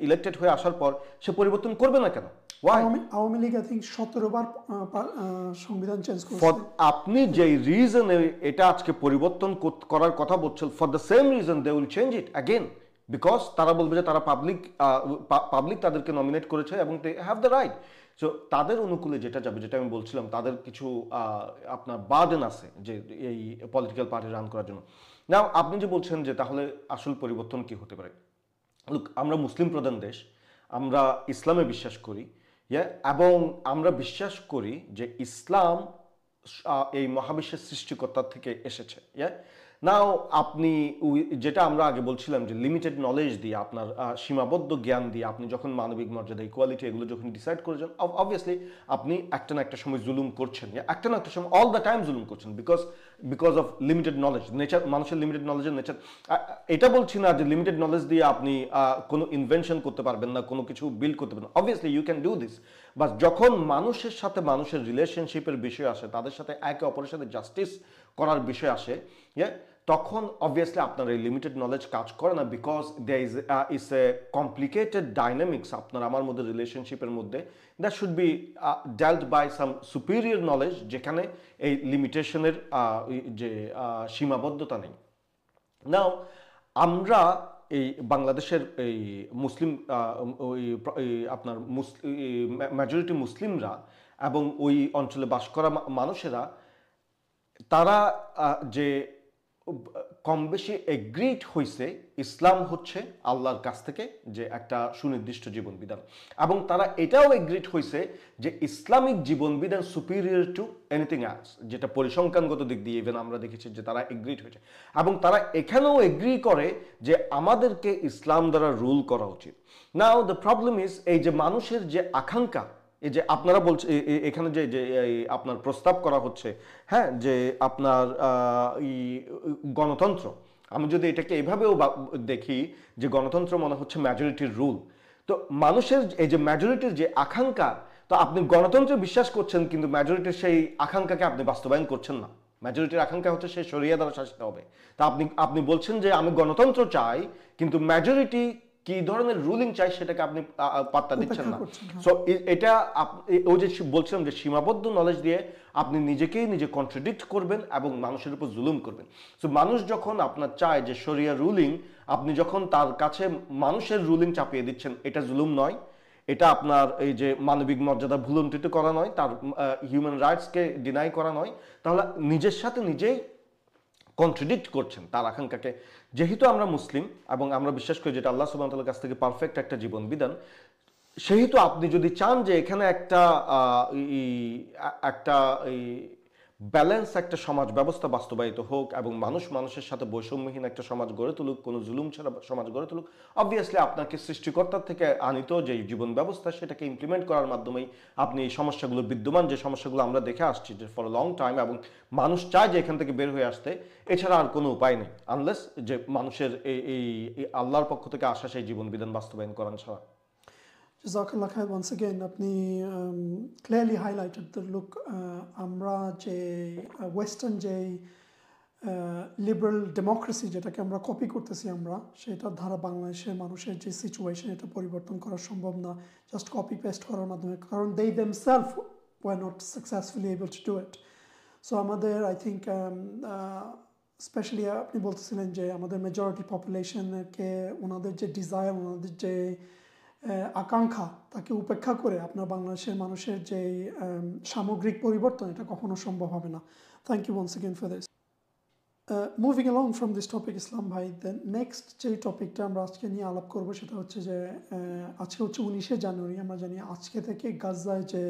ইলেক্টেড হয়ে আসার পর সে পরিবর্তন করবে না কেন? আওয়ামী লীগ আই থিংক 17 বার সংবিধান চেঞ্জ করেছে। আপনি যে রিজনে এটা আজকে পরিবর্তন করার কথা বলছেন, for the same reason they will change it again, because তারা বলবে যে তারা পাবলিক তাদেরকে নমিনেট করেছে এবং they have the right. So তাদের অনুকূলে যেটা যাবে, যেটা আমি বলছিলাম, তাদের কিছু আপনার বার্ডেন আছে যে এই পলিটিক্যাল পার্টি রান করার জন্য। না, আপনি যে বলছেন যে তাহলে আসল পরিবর্তন কি হতে পারে, লুক, আমরা মুসলিম প্রধান দেশ, আমরা ইসলামে বিশ্বাস করি, এবং আমরা বিশ্বাস করি যে ইসলাম এই মহাবিশ্বের সৃষ্টিকর্তার থেকে এসেছে। নাও আপনি যেটা আমরা আগে বলছিলাম যে লিমিটেড নলেজ দিয়ে, আপনার সীমাবদ্ধ জ্ঞান দিয়ে আপনি যখন মানবিক মর্যাদা, ইকুয়ালিটি এগুলো যখন ডিসাইড করেছেন, অবভিয়াসলি আপনি একটা না একটা সময় জুলুম করছেন, একটা না একটা সময় অল দ্য টাইম জুলুম করছেন, because of limited knowledge, nature, মানুষের লিমিটেড নলেজের নেচার। এটা বলছি না যে লিমিটেড নলেজ দিয়ে আপনি কোনো ইনভেনশন করতে পারবেন না, কোনো কিছু বিল্ড করতে পারবেন, obviously you can do this, but যখন মানুষের সাথে মানুষের রিলেশনশিপের বিষয় আসে, তাদের সাথে একে অপরের সাথে জাস্টিস করার বিষয় আসে, তখন অবভিয়াসলি আপনার এই লিমিটেড নলেজ কাজ করে না, because there is a complicated dynamics আপনার আমার মধ্যে, রিলেশনশিপের মধ্যে, that should be dealt by some superior knowledge, যেখানে এই লিমিটেশনের যে সীমাবদ্ধতা নেই। নাও আমরা এই বাংলাদেশের এই মুসলিম আপনার মেজরিটি মুসলিমরা এবং ওই অঞ্চলে বাস করা মানুষেরা, তারা যে কম বেশি এগ্রিড হয়েছে ইসলাম হচ্ছে আল্লাহর কাছ থেকে যে একটা সুনির্দিষ্ট জীবন বিধান, এবং তারা এটাও এগ্রিড হয়েছে যে ইসলামিক জীবন বিধান সুপিরিয়র টু এনিথিং এলস, যেটা পরিসংখ্যানগত দিক দিয়ে ইভেন আমরা দেখেছি যে তারা এগ্রিড হয়েছে, এবং তারা এখানেও এগ্রি করে যে আমাদেরকে ইসলাম দ্বারা রুল করা উচিত। নাও দ্য প্রবলেম ইজ, এই যে মানুষের যে আকাঙ্ক্ষা, এই যে আপনারা বলছে এখানে যে যে আপনার প্রস্তাব করা হচ্ছে, হ্যাঁ, যে আপনার গণতন্ত্র, আমি যদি এটাকে এভাবেও দেখি যে গণতন্ত্র মনে হচ্ছে মেজরিটির রুল, তো মানুষের এই যে মেজরিটির যে আকাঙ্ক্ষা, তো আপনি গণতন্ত্রে বিশ্বাস করছেন কিন্তু মেজরিটির সেই আকাঙ্ক্ষাকে আপনি বাস্তবায়ন করছেন না। মেজরিটির আকাঙ্ক্ষা হচ্ছে সে শরিয়া দ্বারা শাসিত হবে, তা আপনি বলছেন যে আমি গণতন্ত্র চাই, কিন্তু মেজরিটি কি ধরনের রুলিং চাই সেটাকে আপনি পাত্তা দিচ্ছেন না। সো এটা ওই যে বলছিলাম যে সীমাবদ্ধ নলেজ দিয়ে আপনি নিজেকেই নিজে কন্ট্রাডিক্ট করবেন এবং মানুষের উপর জুলুম করবেন। সো মানুষ যখন আপনার চায় যে শরিয়া রুলিং, আপনি যখন তার কাছে মানুষের রুলিং চাপিয়ে দিচ্ছেন, এটা জুলুম নয়, এটা আপনার এই যে মানবিক মর্যাদা ভুলুণ্ঠিত করা নয়, তার হিউম্যান রাইটসকে ডিনাই করা নয়, তাহলে নিজের সাথে নিজেই কন্ট্রাডিক্ট করছেন তার আকাঙ্ক্ষাকে। যেহেতু আমরা মুসলিম এবং আমরা বিশ্বাস করি যেটা আল্লাহ সুবহানাহু ওয়া তাআলার কাছ থেকে পারফেক্ট একটা জীবন বিধান, সেহেতু আপনি যদি চান যে এখানে একটা একটা ব্যালেন্স একটা সমাজ ব্যবস্থা বাস্তবায়িত হোক এবং মানুষ মানুষের সাথে বৈষম্যহীন একটা সমাজ গড়ে তুলুক, কোনো জুলুম ছাড়া সমাজ গড়ে তুলুক, অবভিয়াসলি আপনাকে সৃষ্টিকর্তার থেকে আনিত যে জীবন ব্যবস্থা সেটাকে ইমপ্লিমেন্ট করার মাধ্যমেই আপনি এই সমস্যাগুলো, বিদ্যমান যে সমস্যাগুলো আমরা দেখে আসছি যে ফর লং টাইম, এবং মানুষ চায় যে এখান থেকে বের হয়ে আসতে, এছাড়া আর কোনো উপায় নেই, আনলেস যে মানুষের এই আল্লাহর পক্ষ থেকে আসা সেই জীবন বিধান বাস্তবায়ন করান ছাড়া। জাজাকাল্লাহ খায়ের, once again আপনি clearly highlighted the look, আমরা যে ওয়েস্টার্ন যে লিবারেল ডেমোক্রেসি যেটাকে আমরা কপি করতেছি, আমরা সেটার ধারা বাংলাদেশের মানুষের যে সিচুয়েশন, এটা পরিবর্তন করা সম্ভব না জাস্ট কপি পেস্ট করার মাধ্যমে, কারণ they themselves were not successfully able to do it. So আমাদের আই থিঙ্ক স্পেশালি আপনি বলতেছিলেন যে আমাদের মেজরিটি পপুলেশনকে ওনাদের যে ডিজায়ার, ওনাদের যে আকাঙ্ক্ষা, তাকে উপেক্ষা করে আপনার বাংলাদেশের মানুষের যে সামগ্রিক পরিবর্তন, এটা কখনো সম্ভব হবে না। Thank you once again for this. Moving along from this topic, Islam ভাই, দেন নেক্সট যে টপিকটা আমরা আজকে নিয়ে আলাপ করবো সেটা হচ্ছে যে আজকে হচ্ছে 19শে জানুয়ারি। আমরা জানি আজকে থেকে গাজায় যে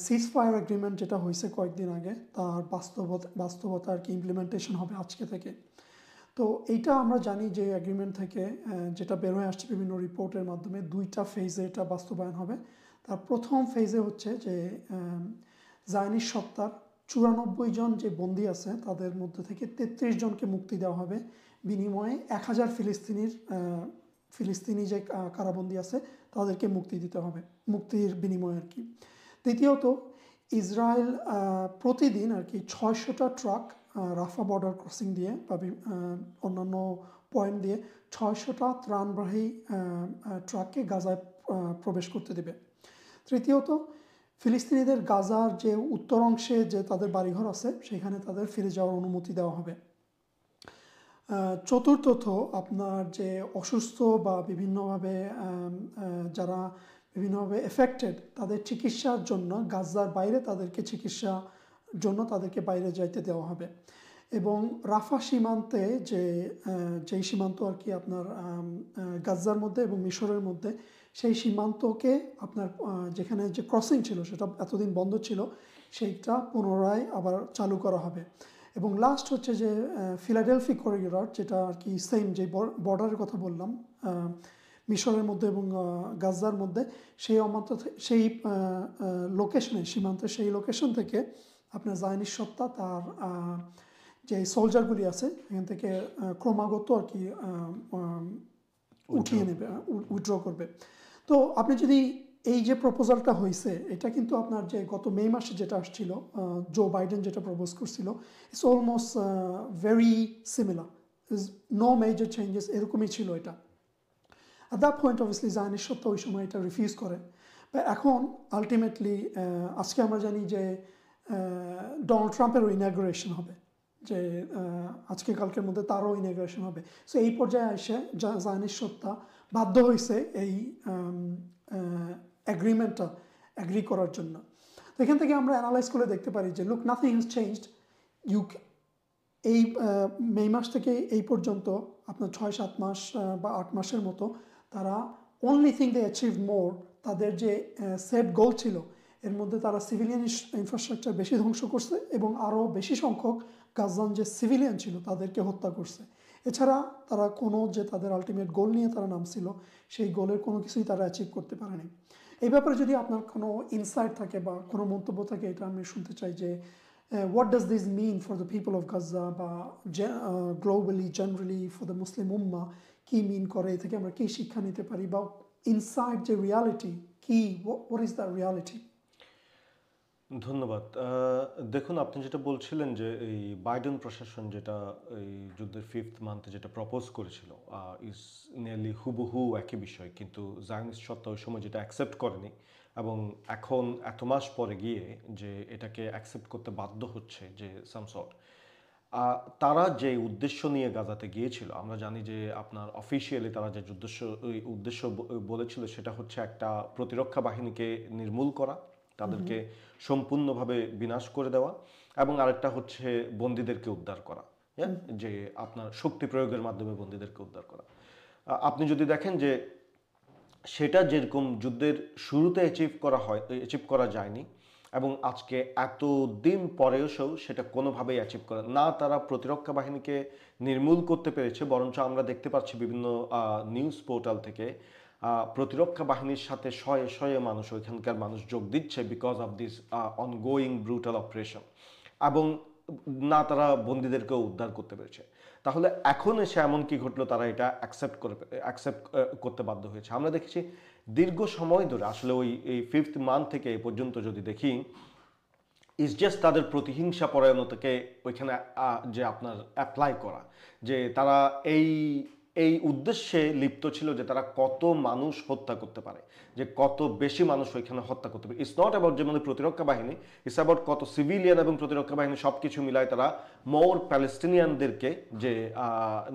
সিজ ফায়ার এগ্রিমেন্ট যেটা হয়েছে কয়েকদিন আগে, তার বাস্তবতা আর কি ইমপ্লিমেন্টেশন হবে আজকে থেকে। তো এইটা আমরা জানি যে এগ্রিমেন্ট থেকে যেটা বের হয়ে আসছে বিভিন্ন রিপোর্টের মাধ্যমে, 2টা ফেজে এটা বাস্তবায়ন হবে। তার প্রথম ফেজে হচ্ছে যে জায়নিস্ট সত্তার 94 জন যে বন্দী আছে তাদের মধ্যে থেকে 33 জনকে মুক্তি দেওয়া হবে, বিনিময়ে 1000 ফিলিস্তিনি যে কারাবন্দী আছে তাদেরকে মুক্তি দিতে হবে, মুক্তির বিনিময়ে আর কি। দ্বিতীয়ত, ইসরায়েল প্রতিদিন আর কি 600টা ট্রাক রাফা বর্ডার ক্রসিং দিয়ে বা অন্যান্য পয়েন্ট দিয়ে 600টা ত্রাণবাহী ট্রাককে গাজায় প্রবেশ করতে দেবে। তৃতীয়ত, ফিলিস্তিনিদের গাজার যে উত্তর অংশে যে তাদের বাড়িঘর আছে সেখানে তাদের ফিরে যাওয়ার অনুমতি দেওয়া হবে। চতুর্থত, আপনার যে অসুস্থ বা বিভিন্নভাবে যারা বিভিন্নভাবে এফেক্টেড, তাদের চিকিৎসার জন্য গাজার বাইরে তাদেরকে চিকিৎসার জন্য তাদেরকে বাইরে যাইতে দেওয়া হবে। এবং রাফা সীমান্তে যেই সীমান্ত আর কি আপনার গাজার মধ্যে এবং মিশরের মধ্যে, সেই সীমান্তকে আপনার যেখানে যে ক্রসিং ছিল সেটা এতদিন বন্ধ ছিল, সেইটা পুনরায় আবার চালু করা হবে। এবং লাস্ট হচ্ছে যে ফিলাডেলফি করিডর, যেটা আর কি সেম যে বর্ডারের কথা বললাম মিশরের মধ্যে এবং গাজার মধ্যে, সেই লোকেশনে সীমান্তের সেই লোকেশন থেকে আপনার জায়নিস্ট সত্তা তার যে সোলজারগুলি আছে এখান থেকে ক্রমাগত আর কি উঠিয়ে নেবে, উইথড্র করবে। তো আপনি যদি এই যে প্রপোজালটা হয়েছে, এটা কিন্তু আপনার যে গত মে মাসে যেটা আসছিল জো বাইডেন যেটা প্রপোজ করছিল, it's almost very similar, is no major changes, এরকমই ছিল এটা। At that point obviously Zionist সত্তা ওই সময় এটা রিফিউজ করে। বা এখন আলটিমেটলি আজকে আমরা জানি যে ডোনাল্ড ট্রাম্পেরও ইনাগুরেশন হবে, যে আজকে কালকের মধ্যে তারও ইনাগুরেশন হবে। সো এই পর্যায়ে এসে জায়নিস্ট সত্তা বাধ্য হয়েছে এই অ্যাগ্রিমেন্টটা অ্যাগ্রি করার জন্য। তো এখান থেকে আমরা অ্যানালাইজ করে দেখতে পারি যে লুক, নাথিং হ্যাজ চেঞ্জড। এই মে মাস থেকে এই পর্যন্ত আপনার 6-7 মাস বা 8 মাসের মতো তারা অনলি থিং দে অ্যাচিভ মোর, তাদের যে সেট গোল ছিল এর মধ্যে তারা সিভিলিয়ান ইনফ্রাস্ট্রাকচার বেশি ধ্বংস করছে এবং আরও বেশি সংখ্যক গাজান যে সিভিলিয়ান ছিল তাদেরকে হত্যা করছে। এছাড়া তারা কোনো যে তাদের আলটিমেট গোল নিয়ে তারা নামছিল, সেই গোলের কোনো কিছুই তারা অ্যাচিভ করতে পারেনি। এই ব্যাপারে যদি আপনার কোনো ইনসাইট থাকে বা কোনো মন্তব্য থাকে, এটা আমি শুনতে চাই যে what does this mean for the people of Gaza বা globally generally for the Muslim Ummah, কি মিন করে, এ থেকে আমরা কী শিক্ষা নিতে পারি, বা ইনসাইড যে রিয়ালিটি কি, what is that reality? ধন্যবাদ। দেখুন, আপনি যেটা বলছিলেন যে এই বাইডেন প্রশাসন যেটা এই যুদ্ধের 5th মান্থে যেটা প্রপোজ করেছিল ইজ নিয়ারলি হুবহু একই বিষয়, কিন্তু জায়নিস্ট সত্তা ওই সময় যেটা অ্যাকসেপ্ট করেনি এবং এখন এত মাস পরে গিয়ে যে এটাকে অ্যাকসেপ্ট করতে বাধ্য হচ্ছে যে সামসর্ট তারা যে উদ্দেশ্য নিয়ে গাজাতে গিয়েছিল, আমরা জানি যে আপনার অফিসিয়ালি তারা যে উদ্দেশ্য বলেছিল সেটা হচ্ছে একটা প্রতিরক্ষা বাহিনীকে নির্মূল করা, তাদেরকে সম্পূর্ণভাবে বিনাশ করে দেওয়া, এবং আরেকটা হচ্ছে বন্দীদেরকে উদ্ধার করা, যে আপনার শক্তি প্রয়োগের মাধ্যমে বন্দীদেরকে উদ্ধার করা। আপনি যদি দেখেন যে সেটা যেরকম যুদ্ধের শুরুতে অ্যাচিভ করা যায়নি, এবং আজকে এত দিন পরেও সেটা কোনোভাবেই অ্যাচিভ করে না, তারা প্রতিরক্ষা বাহিনীকে নির্মূল করতে পেরেছে, বরঞ্চ আমরা দেখতে পাচ্ছি বিভিন্ন নিউজ পোর্টাল থেকে প্রতিরক্ষা বাহিনীর সাথে শয়ে শয়ে মানুষ, ওইখানকার মানুষ যোগ দিচ্ছে because of this ongoing brutal operation, এবং না তারা বন্দীদেরকেও উদ্ধার করতে পেরেছে। তাহলে এখন এসে এমন কি ঘটলো তারা এটা অ্যাকসেপ্ট করতে বাধ্য হয়েছে? আমরা দেখেছি দীর্ঘ সময় ধরে আসলে এই 5th মান্থ থেকে এই পর্যন্ত যদি দেখি, ইটস জাস্ট তাদের প্রতিহিংসা পরায়ণতাকে ওইখানে যে আপনার অ্যাপ্লাই করা, যে তারা এই উদ্দেশ্যে লিপ্ত ছিল যে তারা কত মানুষ হত্যা করতে পারে, যে কত বেশি মানুষ ওইখানে হত্যা করতে পারে। ইটস নট অ্যাবাউট যেমন প্রতিরক্ষা বাহিনী, ইটস অ্যাবাউট কত সিভিলিয়ান এবং প্রতিরক্ষা বাহিনী সব কিছু মিলায় তারা মোর প্যালেস্টিনিয়ানদেরকে যে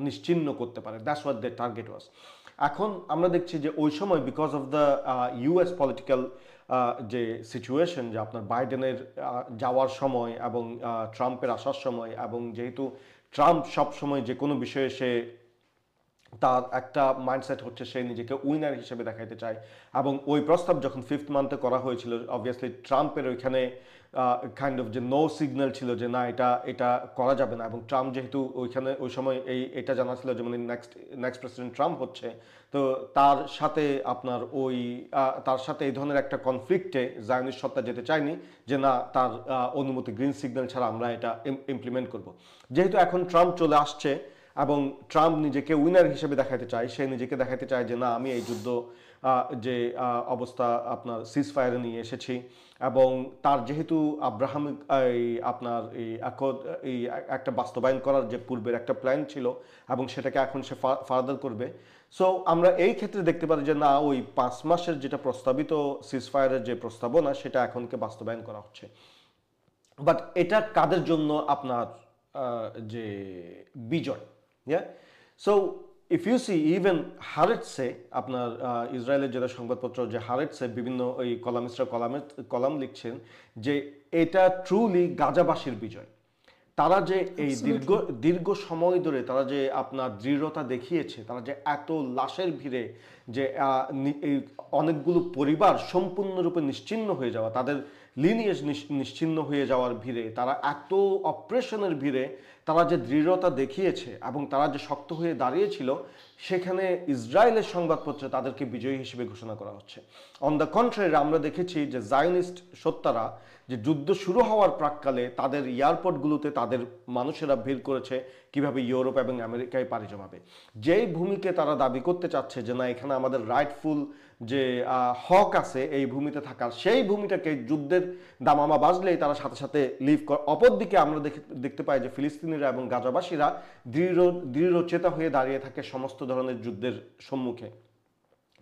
নিশ্চিহ্ন করতে পারে। দ্যাটস হোয়াট দ্য টার্গেট ওয়াজ। এখন আমরা দেখছি যে ওই সময় because of the US political যে সিচুয়েশন, যে আপনার বাইডেনের যাওয়ার সময় এবং ট্রাম্পের আসার সময়, এবং যেহেতু ট্রাম্প সব সময় যে কোনো বিষয়ে সে তার একটা মাইন্ডসেট হচ্ছে সে নিজেকে উইনার হিসেবে দেখাইতে চায়, এবং ওই প্রস্তাব যখন 5th মান্থে করা হয়েছিল, অবভিয়াসলি ট্রাম্পের ওইখানে কাইন্ড অফ যে নো সিগন্যাল ছিল যে না এটা করা যাবে না, এবং ট্রাম্প যেহেতু ওইখানে ওই সময় এটা জানা ছিল যে মানে নেক্সট প্রেসিডেন্ট ট্রাম্প হচ্ছে, তো তার সাথে এই ধরনের একটা কনফ্লিক্টে জায়নিস্ট সত্তা যেতে চায়নি যে না, তার অনুমতি, গ্রিন সিগন্যাল ছাড়া আমরা এটা ইমপ্লিমেন্ট করব। যেহেতু এখন ট্রাম্প চলে আসছে এবং ট্রাম্প নিজেকে উইনার হিসেবে দেখাতে চায়, সে নিজেকে দেখাতে চায় যে না, আমি এই যুদ্ধ যে অবস্থা আপনার সিজ ফায়ারে নিয়ে এসেছি, এবং তার যেহেতু আব্রাহামিক এই একটা বাস্তবায়ন করার যে পূর্বের একটা প্ল্যান ছিল, এবং সেটাকে এখন সে ফার্দার করবে। সো আমরা এই ক্ষেত্রে দেখতে পারি যে না, ওই 5 মাসের যেটা প্রস্তাবিত সিজ ফায়ারের যে প্রস্তাবনা, সেটা এখনকে বাস্তবায়ন করা হচ্ছে। বাট এটা কাদের জন্য আপনার যে বিজয়? So if you see even হারেটসে আপনার ইসরায়েলের যেটা সংবাদপত্র যে হারেটসে বিভিন্ন ওই কলামিস্টরা কলাম লিখছেন যে এটা ট্রুলি গাজাবাসীর বিজয়। তারা যে এই দীর্ঘ দীর্ঘ সময় ধরে তারা যে আপনার দৃঢ়তা দেখিয়েছে, তারা যে এত লাশের ভিড়ে যে এই অনেকগুলো পরিবার সম্পূর্ণরূপে নিশ্চিহ্ন হয়ে যাওয়া, তাদের লিনিয়েজ নিশ্চিহ্ন হয়ে যাওয়ার ভিড়ে, তারা এত অপারেশনের ভিড়ে তারা যে দৃঢ়তা দেখিয়েছে এবং তারা যে শক্ত হয়ে দাঁড়িয়েছিল, সেখানে ইসরায়েলের সংবাদপত্রে তাদেরকে বিজয়ী হিসেবে ঘোষণা করা হচ্ছে। অন দ্য কন্ট্রারি আমরা দেখেছি যে জায়নিস্ট সত্তারা যে যুদ্ধ শুরু হওয়ার প্রাককালে তাদের এয়ারপোর্টগুলোতে তাদের মানুষেরা ভিড় করেছে কিভাবে ইউরোপ এবং আমেরিকায় পাড়ি জমাবে। যেই ভূমিকে তারা দাবি করতে চাচ্ছে যে না এখানে আমাদের রাইটফুল যে হক আছে এই ভূমিতে থাকার, সেই ভূমিটাকে যুদ্ধের দামামা বাজলেই তারা সাথে সাথে লিভ করে। অপরদিকে আমরা দেখতে পাই যে ফিলিস্তিনিরা এবং গাজাবাসীরা দৃঢ়চেতা হয়ে দাঁড়িয়ে থাকে সমস্ত ধরনের যুদ্ধের সম্মুখে।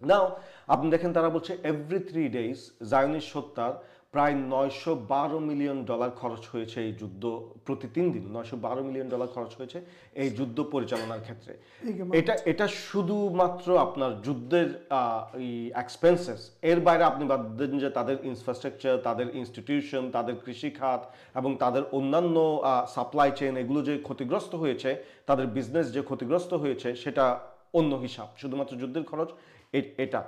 নাও আপনি দেখেন তারা বলছে এভরি 3 days জায়নিস্ট সত্তার প্রায় $912 মিলিয়ন খরচ হয়েছে এই যুদ্ধ, প্রতি 3 দিন $912 মিলিয়ন খরচ হয়েছে এই যুদ্ধ পরিচালনার ক্ষেত্রে। এটা শুধুমাত্র আপনার যুদ্ধের এক্সপেন্সেস। এর বাইরে আপনি বাদ দেন যে তাদের ইনফ্রাস্ট্রাকচার, তাদের ইনস্টিটিউশন, তাদের কৃষিখাত এবং তাদের অন্যান্য সাপ্লাই চেইন এগুলো যে ক্ষতিগ্রস্ত হয়েছে, তাদের বিজনেস যে ক্ষতিগ্রস্ত হয়েছে, সেটা অন্য হিসাব। শুধুমাত্র যুদ্ধের খরচ এটা।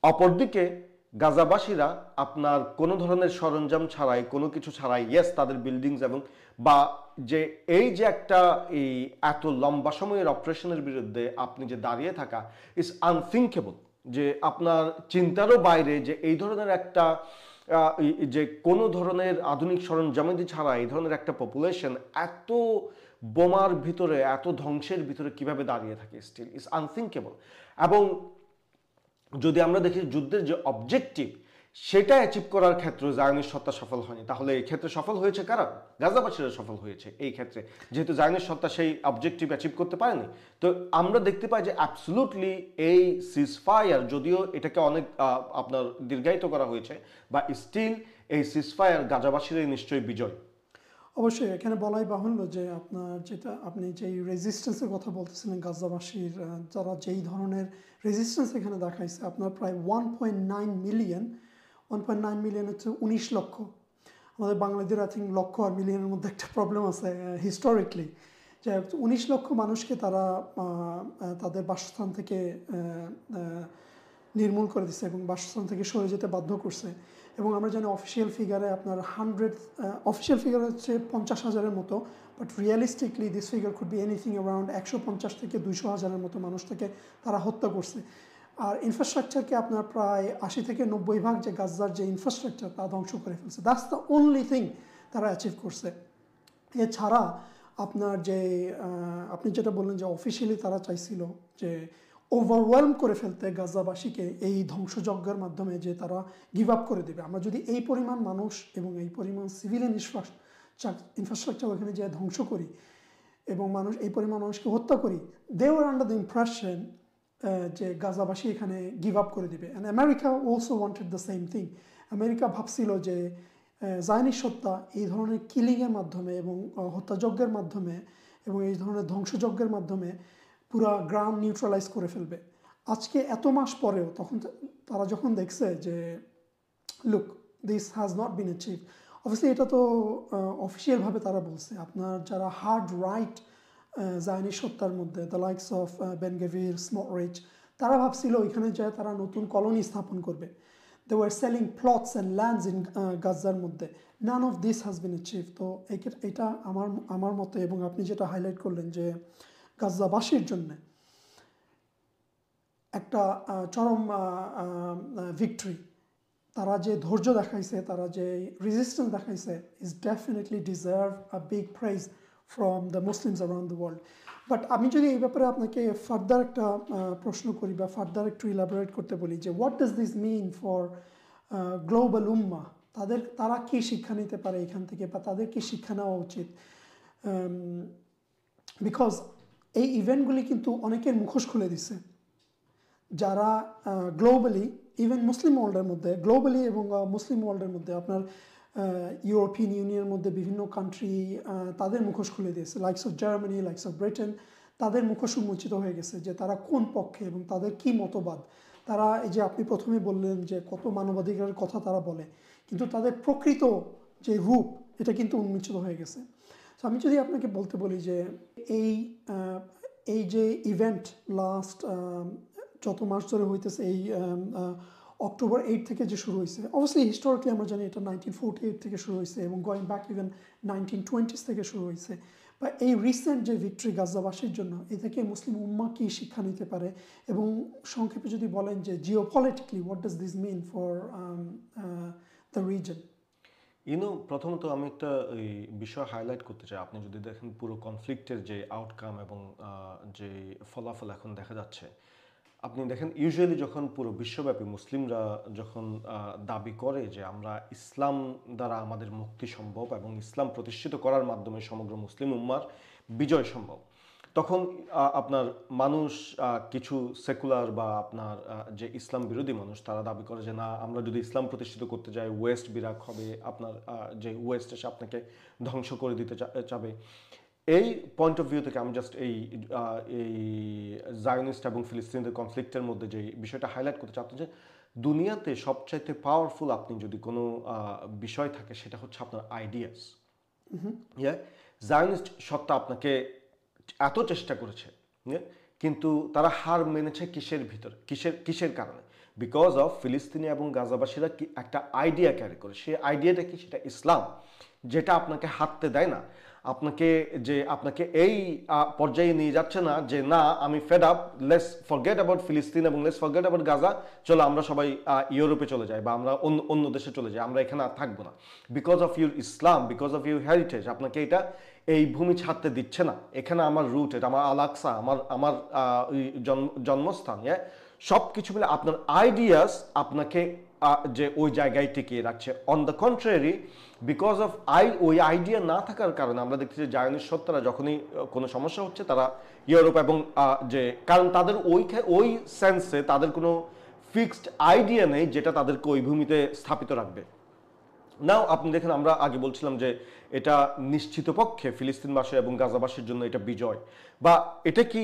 অপরদিকে গাজাবাসীরা আপনার কোনো ধরনের সরঞ্জাম ছাড়াই, কোনো কিছু ছাড়াই, ইয়েস তাদের বিল্ডিংস এবং বা যে এই যে একটা এই এত লম্বা সময়ের অপারেশনের বিরুদ্ধে আপনি যে দাঁড়িয়ে থাকা ইজ আনথিঙ্কেবল। যে আপনার চিন্তারও বাইরে যে এই ধরনের একটা যে কোনো ধরনের আধুনিক সরঞ্জামাদি ছাড়া এই ধরনের একটা পপুলেশন এত বোমার ভিতরে, এত ধ্বংসের ভিতরে কিভাবে দাঁড়িয়ে থাকে, স্টিল ইজ আনথিঙ্কেবল। এবং যদি আমরা দেখি যুদ্ধের যে অবজেক্টিভ সেটা অ্যাচিভ করার ক্ষেত্রে জায়নিস্ট সত্তা সফল হয়নি, তাহলে এই ক্ষেত্রে সফল হয়েছে কারা? গাজাবাসীরা সফল হয়েছে এই ক্ষেত্রে, যেহেতু জায়নিস্ট সত্তা সেই অবজেক্টিভ অ্যাচিভ করতে পারেনি। তো আমরা দেখতে পাই যে অ্যাবসলুটলি এই সিজফায়ার, যদিও এটাকে অনেক আপনার দীর্ঘায়িত করা হয়েছে, বা স্টিল এই সিজফায়ার গাজাবাসীরই নিশ্চয়ই বিজয়। অবশ্যই এখানে বলাই বাহুল্য যে আপনার যেটা আপনি যেই রেজিস্ট্যান্সের কথা বলতেছিলেন গাজাবাসীর, যারা যেই ধরনের রেজিস্ট্যান্স এখানে দেখাইছে, আপনার প্রায় 1.9 মিলিয়ন হচ্ছে 19 লক্ষ। আমাদের বাংলাদেশের আই থিঙ্ক লক্ষ আর মিলিয়নের মধ্যে একটা প্রবলেম আছে হিস্টোরিকলি, যে 19 লক্ষ মানুষকে তারা তাদের বাসস্থান থেকে নির্মূল করে দিচ্ছে এবং বাসস্থান থেকে সরে যেতে বাধ্য করছে। এবং আমরা জানি অফিসিয়াল ফিগারে আপনার অফিসিয়াল ফিগার হচ্ছে 50,000-এর মতো, but realistically this figure could be anything around 150 থেকে 200,000-এর মতো মানুষটাকে তারা হত্যা করছে। আর ইনফ্রাস্ট্রাকচারকে আপনার প্রায় 80 থেকে 90% যে গাজার যে ইনফ্রাস্ট্রাকচার তা ধ্বংস করে ফেলছে। দ্যাটস দ্য অনলি থিং তারা অ্যাচিভ করছে। এছাড়া আপনার যে আপনি যেটা বললেন যে অফিসিয়ালি তারা চাইছিল যে ওভারওয়েলম করে ফেলতে গাজাবাসীকে এই ধ্বংসযজ্ঞের মাধ্যমে, যে তারা গিভ আপ করে দেবে। আমরা যদি এই পরিমাণ মানুষ এবং এই পরিমাণ সিভিলিয়ান ইনফ্রাস্ট্রাকচার ওখানে যে ধ্বংস করি এবং এই পরিমাণ মানুষকে হত্যা করি, they were under the impression যে গাজাবাসী এখানে গিভ আপ করে দেবে। And America also wanted the same thing. America ভাবছিল যে জায়নিস্ট সত্তা এই ধরনের কিলিংয়ের মাধ্যমে এবং হত্যাযজ্ঞের মাধ্যমে এবং এই ধরনের ধ্বংসযজ্ঞের মাধ্যমে পুরা গ্রাউন্ড নিউট্রালাইজ করে ফেলবে। আজকে এত মাস পরেও তখন তারা যখন দেখছে যে look this has not been achieve, obviously এটা তো অফিসিয়ালভাবে তারা বলছে। আপনার যারা হার্ড রাইট জায়নিস্ট সত্তার মধ্যে the likes of Ben Gvir, Smotrich, তারা ভাবছিল ওইখানে যায় তারা নতুন কলোনি স্থাপন করবে। They were selling plots and lands in গাজার মধ্যে। None of this has been achieved. তো এটা আমার মতে, এবং আপনি যেটা হাইলাইট করলেন যে গাজাবাসীর জন্য একটা চরম ভিক্টরি, তারা যে ধৈর্য দেখাইছে, তারা যে রেজিস্ট্যান্স দেখাইছে, is definitely deserve a big prize from the Muslims around the world. But আমি যদি এই ব্যাপারে আপনাকে ফার্দার একটা প্রশ্ন করি বা ফার্দার একটু ইলাবোরেট করতে বলি যে what does this mean for global উম্মা, তারা কী শিক্ষা নিতে পারে এখান থেকে, বা তাদের কী শিক্ষা নেওয়া উচিত? বিকজ এই ইভেন্টগুলি কিন্তু অনেকের মুখোশ খুলে দিছে, যারা গ্লোবালি, ইভেন মুসলিম ওয়ার্ল্ডের মধ্যে, গ্লোবালি এবং মুসলিম ওয়ার্ল্ডের মধ্যে, আপনার ইউরোপিয়ান ইউনিয়নের মধ্যে বিভিন্ন কান্ট্রি তাদের মুখোশ খুলে দিয়েছে, likes of Germany, likes of Britain. তাদের মুখোশ উন্মোচিত হয়ে গেছে যে তারা কোন পক্ষে এবং তাদের কি মতবাদ। তারা এই যে আপনি প্রথমে বললেন যে কত মানবাধিকারের কথা তারা বলে, কিন্তু তাদের প্রকৃত যে রূপ এটা কিন্তু উন্মোচিত হয়ে গেছে। তো আমি যদি আপনাকে বলতে বলি যে এই এই যে ইভেন্ট লাস্ট যত মাস ধরে হইতেছে, এই অক্টোবর 8 থেকে যে শুরু হয়েছে, অবভিয়াসলি হিস্টোরিক্যালি আমরা জানি এটা 1948 থেকে শুরু হয়েছে এবং গোয়িং ব্যাক ইভেন 1920s থেকে শুরু হয়েছে। বা এই রিসেন্ট যে ভিক্টরি গাজাবাসীর জন্য, এ থেকে মুসলিম উম্মাহ কী শিক্ষা নিতে পারে, এবং সংক্ষেপে যদি বলেন যে geopolitically what does this mean for the reason. প্রথমত আমি একটা এই বিষয় হাইলাইট করতে চাই। আপনি যদি দেখেন পুরো কনফ্লিক্টের যে আউটকাম এবং যে ফলাফল এখন দেখা যাচ্ছে, আপনি দেখেন ইউজুয়ালি যখন পুরো বিশ্বব্যাপী মুসলিমরা যখন দাবি করে যে আমরা ইসলাম দ্বারা আমাদের মুক্তি সম্ভব এবং ইসলাম প্রতিষ্ঠিত করার মাধ্যমে সমগ্র মুসলিম উম্মার বিজয় সম্ভব, তখন আপনার মানুষ কিছু সেকুলার বা আপনার যে ইসলাম বিরোধী মানুষ তারা দাবি করে যে না, আমরা যদি ইসলাম প্রতিষ্ঠিত করতে যাই ওয়েস্ট বিরাগ হবে, আপনার যে ওয়েস্ট এসে আপনাকে ধ্বংস করে দিতে চাবে। এই পয়েন্ট অফ ভিউ থেকে আমি জাস্ট এই জায়নিস্ট এবং ফিলিস্তিনিদের কনফ্লিক্টের মধ্যে যে বিষয়টা হাইলাইট করতে চাচ্ছি যে দুনিয়াতে সবচাইতে পাওয়ারফুল আপনি যদি কোনো বিষয় থাকে সেটা হচ্ছে আপনার আইডিয়াস। জায়নিস্ট সত্তা আপনাকে এত চেষ্টা করেছে, কিন্তু তারা হার মেনেছে কিসের ভিতর, কিসের কারণে? বিকজ অফ ফিলিস্তিনি এবং গাজাবাসীরা কি একটা আইডিয়া ক্যারি করে। সেই আইডিয়াটা কি? সেটা ইসলাম, যেটা আপনাকে হাঁটতে দেয় না, আপনাকে এই পর্যায়ে নিয়ে যাচ্ছে না যে না আমি fed up, let's forget about ফিলিস্তিন এবং লেটস ফরগেট অ্যাবাউট গাজা, চলো আমরা সবাই ইউরোপে চলে যাই বা আমরা অন্য দেশে চলে যাই, আমরা এখানে আর থাকবো না। Because of your Islam, because of your heritage আপনাকে এটা এই ভূমি ছাড়তে দিচ্ছে না। এখানে আমার রুট, এটা আমার আলাক্সা, আমার জন্মস্থান। সব কিছু মিলে আপনার আইডিয়াস আপনাকে যে ওই জায়গায় টিকিয়ে রাখছে। On the contrary, because of ওই আইডিয়া না থাকার কারণে আমরা দেখছি যে জায়নিস্ট সত্তারা যখনই কোনো সমস্যা হচ্ছে তারা ইউরোপ এবং যে কারণ তাদের ওই সেন্সে তাদের কোনো ফিক্সড আইডিয়া নেই যেটা তাদেরকে ওই ভূমিতে স্থাপিত রাখবে। নাও আপনি দেখেন, আমরা আগে বলছিলাম যে এটা নিশ্চিত পক্ষে ফিলিস্তিনবাসী এবং গাজাবাসীর জন্য এটা বিজয়, বা এটা কি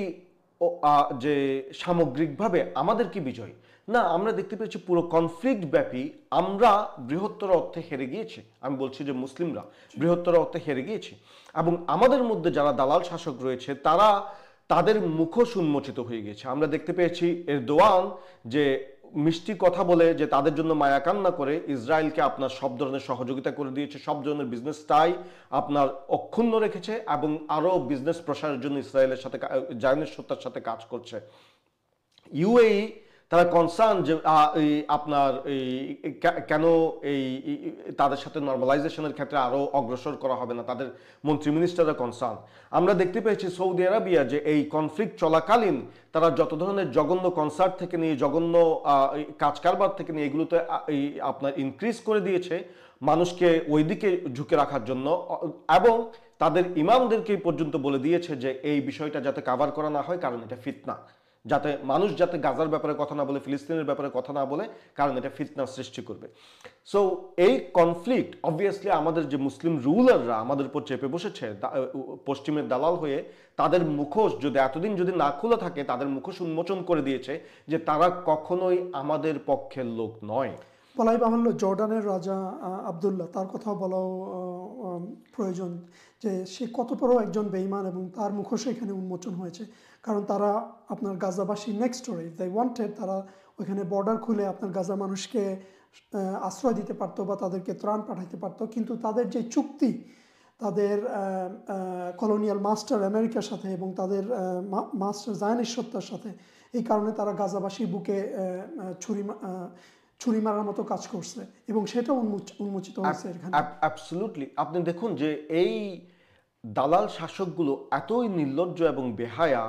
যে সামগ্রিকভাবে আমাদের কি বিজয়? না, আমরা দেখতে পেয়েছি পুরো কনফ্লিক্ট ব্যাপী আমরা বৃহত্তর অর্থে হেরে গিয়েছি। আমি বলছি যে মুসলিমরা বৃহত্তর অর্থে হেরে গিয়েছি, এবং আমাদের মধ্যে যারা দালাল শাসক রয়েছে তারা তাদের মুখোশ উন্মোচিত হয়ে গিয়েছে। আমরা দেখতে পেয়েছি এরদোয়ান যে মিষ্টি কথা বলে যে তাদের জন্য মায়া কান্না করে ইসরায়েলকে আপনার সব ধরনের সহযোগিতা করে দিয়েছে, সব ধরনের বিজনেসটাই আপনার অক্ষুণ্ণ রেখেছে এবং আরো বিজনেস প্রসারের জন্য ইসরায়েলের সাথে জায়নিস্ট সত্তার সাথে কাজ করছে। ইউএই তারা কনসার্ন যে আপনার কেন এই তাদের সাথে নর্মালাইজেশনের ক্ষেত্রে আরো অগ্রসর করা হবে না, তাদের মন্ত্রী মিনিস্টাররা কনসার্ন। আমরা দেখতে পেয়েছি সৌদি আরবিয়া যে এই কনফ্লিক্ট চলাকালীন তারা যত ধরনের জঘন্য কনসার্ট থেকে নিয়ে জঘন্য কাজ কারবার থেকে নিয়ে এগুলোতে আপনার ইনক্রিজ করে দিয়েছে মানুষকে ওই দিকে ঝুঁকে রাখার জন্য, এবং তাদের ইমামদেরকে পর্যন্ত বলে দিয়েছে যে এই বিষয়টা যাতে কাভার করা না হয়, কারণ এটা ফিতনা, যাতে মানুষ যাতে গাজার ব্যাপারে কথা না বলে, ফিলিস্তিনের ব্যাপারে কথা না বলে, কারণ এটা ফিতনার সৃষ্টি করবে। সো এই কনফ্লিক্ট অবভিয়াসলি আমাদের যে মুসলিম রুলাররা আমাদের উপর চেপে বসেছে পশ্চিমের দালাল হয়ে, তাদের মুখোশ যদি এতদিন যদি না খোলা থাকে, তাদের মুখোশ উন্মোচন করে দিয়েছে যে তারা কখনোই আমাদের পক্ষের লোক নয়। বলাই বাহুল্য, জর্ডানের রাজা আবদুল্লাহ, তার কথাও বলাও প্রয়োজন যে সে কত বড় একজন বেঈমান এবং তার মুখোশ এখানে উন্মোচন হয়েছে। কারণ তারা আপনার গাজাবাসী নেক্সট ডোরে ইফ দে ওয়ান্টেড, তারা ওইখানে বর্ডার খুলে আপনার গাজা মানুষকে আশ্রয় দিতে পারতো বা তাদেরকে ত্রাণ পাঠাইতে পারতো, কিন্তু তাদের যে চুক্তি তাদের কলোনিয়াল মাস্টার আমেরিকার সাথে এবং তাদের মাস্টার জায়নিস্ট সত্তার সাথে, এই কারণে তারা গাজাবাসীর বুকে ছুরি মারার মতো কাজ করছে এবং সেটা উন্মোচিত হয়েছে এখানে। অ্যাবসলিউটলি। আপনি দেখুন যে এই দালাল শাসকগুলো এতই নির্লজ্জ এবং বেহায়া,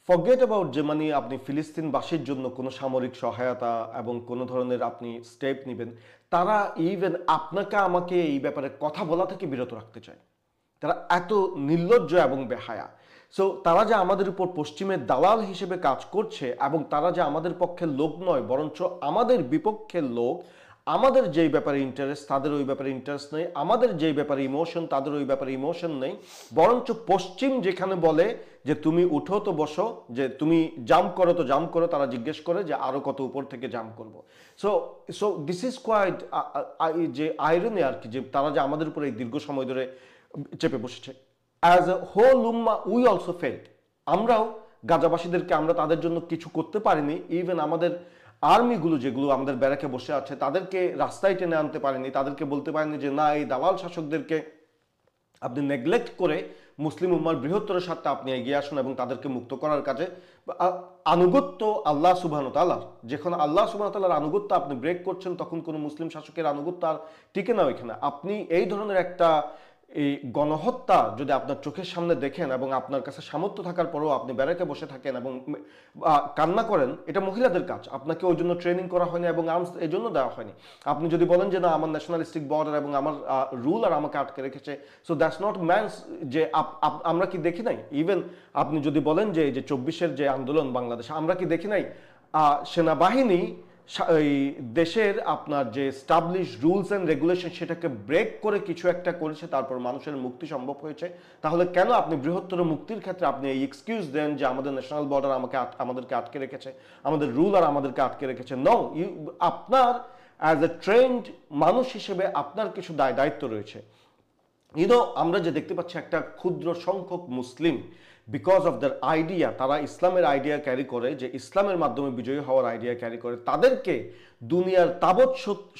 ফরগেট অ্যাবাউট যে মানে আপনি ফিলিস্তিনবাসীর জন্য কোনো সামরিক সহায়তা এবং কোনো ধরনের আপনি স্টেপ নেবেন, তারা ইভেন আপনাকে আমাকে এই ব্যাপারে কথা বলা থেকে বিরত রাখতে চায়। তারা এত নির্লজ্জ এবং বেহায়া। সো তারা যে আমাদের উপর পশ্চিমের দালাল হিসেবে কাজ করছে এবং তারা যে আমাদের পক্ষের লোক নয়, বরঞ্চ আমাদের বিপক্ষের লোক, আমাদের যেই ব্যাপারে ইন্টারেস্ট তাদের ওই ব্যাপারে ইন্টারেস্ট নেই, আমাদের যেই ব্যাপারে ইমোশন তাদের ওই ব্যাপারে ইমোশন নেই, বরঞ্চ পশ্চিম যেখানে বলে যে তুমি উঠো তো বসো, যে তুমি জাম্প করো তো জাম্প করো, তারা জিজ্ঞেস করে যে আরো কত উপর থেকে জাম্প করবো। So so this is quite যে আইরনি আর কি, যে তারা যে আমাদের উপরে এই দীর্ঘ সময় ধরে চেপে বসেছে। As a whole Umma we also failed, আমরাও গাজাবাসীদেরকে আমরা তাদের জন্য কিছু করতে পারিনি। ইভেন আমাদের আর্মিগুলো যেগুলো আমাদের ব্যারাকে বসে আছে তাদেরকে রাস্তায় টেনে আনতে পারেনি, তাদেরকে বলতে পারেনি যে না এই দালাল শাসকদেরকে আপনি নেগলেক্ট করে মুসলিম উম্মার বৃহত্তর স্বার্থে আপনি এগিয়ে আসুন এবং তাদেরকে মুক্ত করার কাজে আনুগত্য আল্লাহ সুবহানাহু ওয়া তাআলার, যখন আল্লাহ সুবহানাহু ওয়া তাআলার আনুগত্য আপনি ব্রেক করছেন তখন কোনো মুসলিম শাসকের আনুগত্য আর টিকে না ওইখানে। আপনি এই ধরনের একটা এই গণহত্যা যদি আপনার চোখের সামনে দেখেন এবং আপনার কাছে সামর্থ্য থাকার পরেও আপনি ব্যারাকে বসে থাকেন এবং কান্না করেন, এটা মহিলাদের কাজ, আপনাকে ওই জন্য ট্রেনিং করা হয়নি এবং আর্মস এই জন্য দেওয়া হয়নি। আপনি যদি বলেন যে না আমার ন্যাশনালিস্টিক বর্ডার এবং আমার রুল আর আমাকে আটকে রেখেছে, সো দ্যাটস নট ম্যানস, যে আমরা কি দেখি নাই? ইভেন আপনি যদি বলেন যে 24-এর যে আন্দোলন বাংলাদেশে, আমরা কি দেখি নাই সেনাবাহিনী এই দেশের আপনার যে স্টাবলিশ রুলস অ্যান্ড রেগুলেশন সেটাকে ব্রেক করে কিছু একটা করেছে, তারপর মানুষের মুক্তি সম্ভব হয়েছে। তাহলে কেন আপনি বৃহত্তর মুক্তির ক্ষেত্রে আপনি এই এক্সকিউজ দেন যে আমাদের ন্যাশনাল বর্ডার আমাদেরকে আটকে রেখেছে, আমাদের রুল আর আমাদেরকে আটকে রেখেছে? নো, আপনার অ্যাজ এ ট্রেন্ড মানুষ হিসেবে আপনার কিছু দায়িত্ব রয়েছে। আমরা যে দেখতে পাচ্ছি একটা ক্ষুদ্র সংখ্যক মুসলিম, বিকজ অফ দ্যার আইডিয়া, তারা ইসলামের আইডিয়া ক্যারি করে, যে ইসলামের মাধ্যমে বিজয়ী হওয়ার আইডিয়া ক্যারি করে, তাদেরকে দুনিয়ার তাবৎ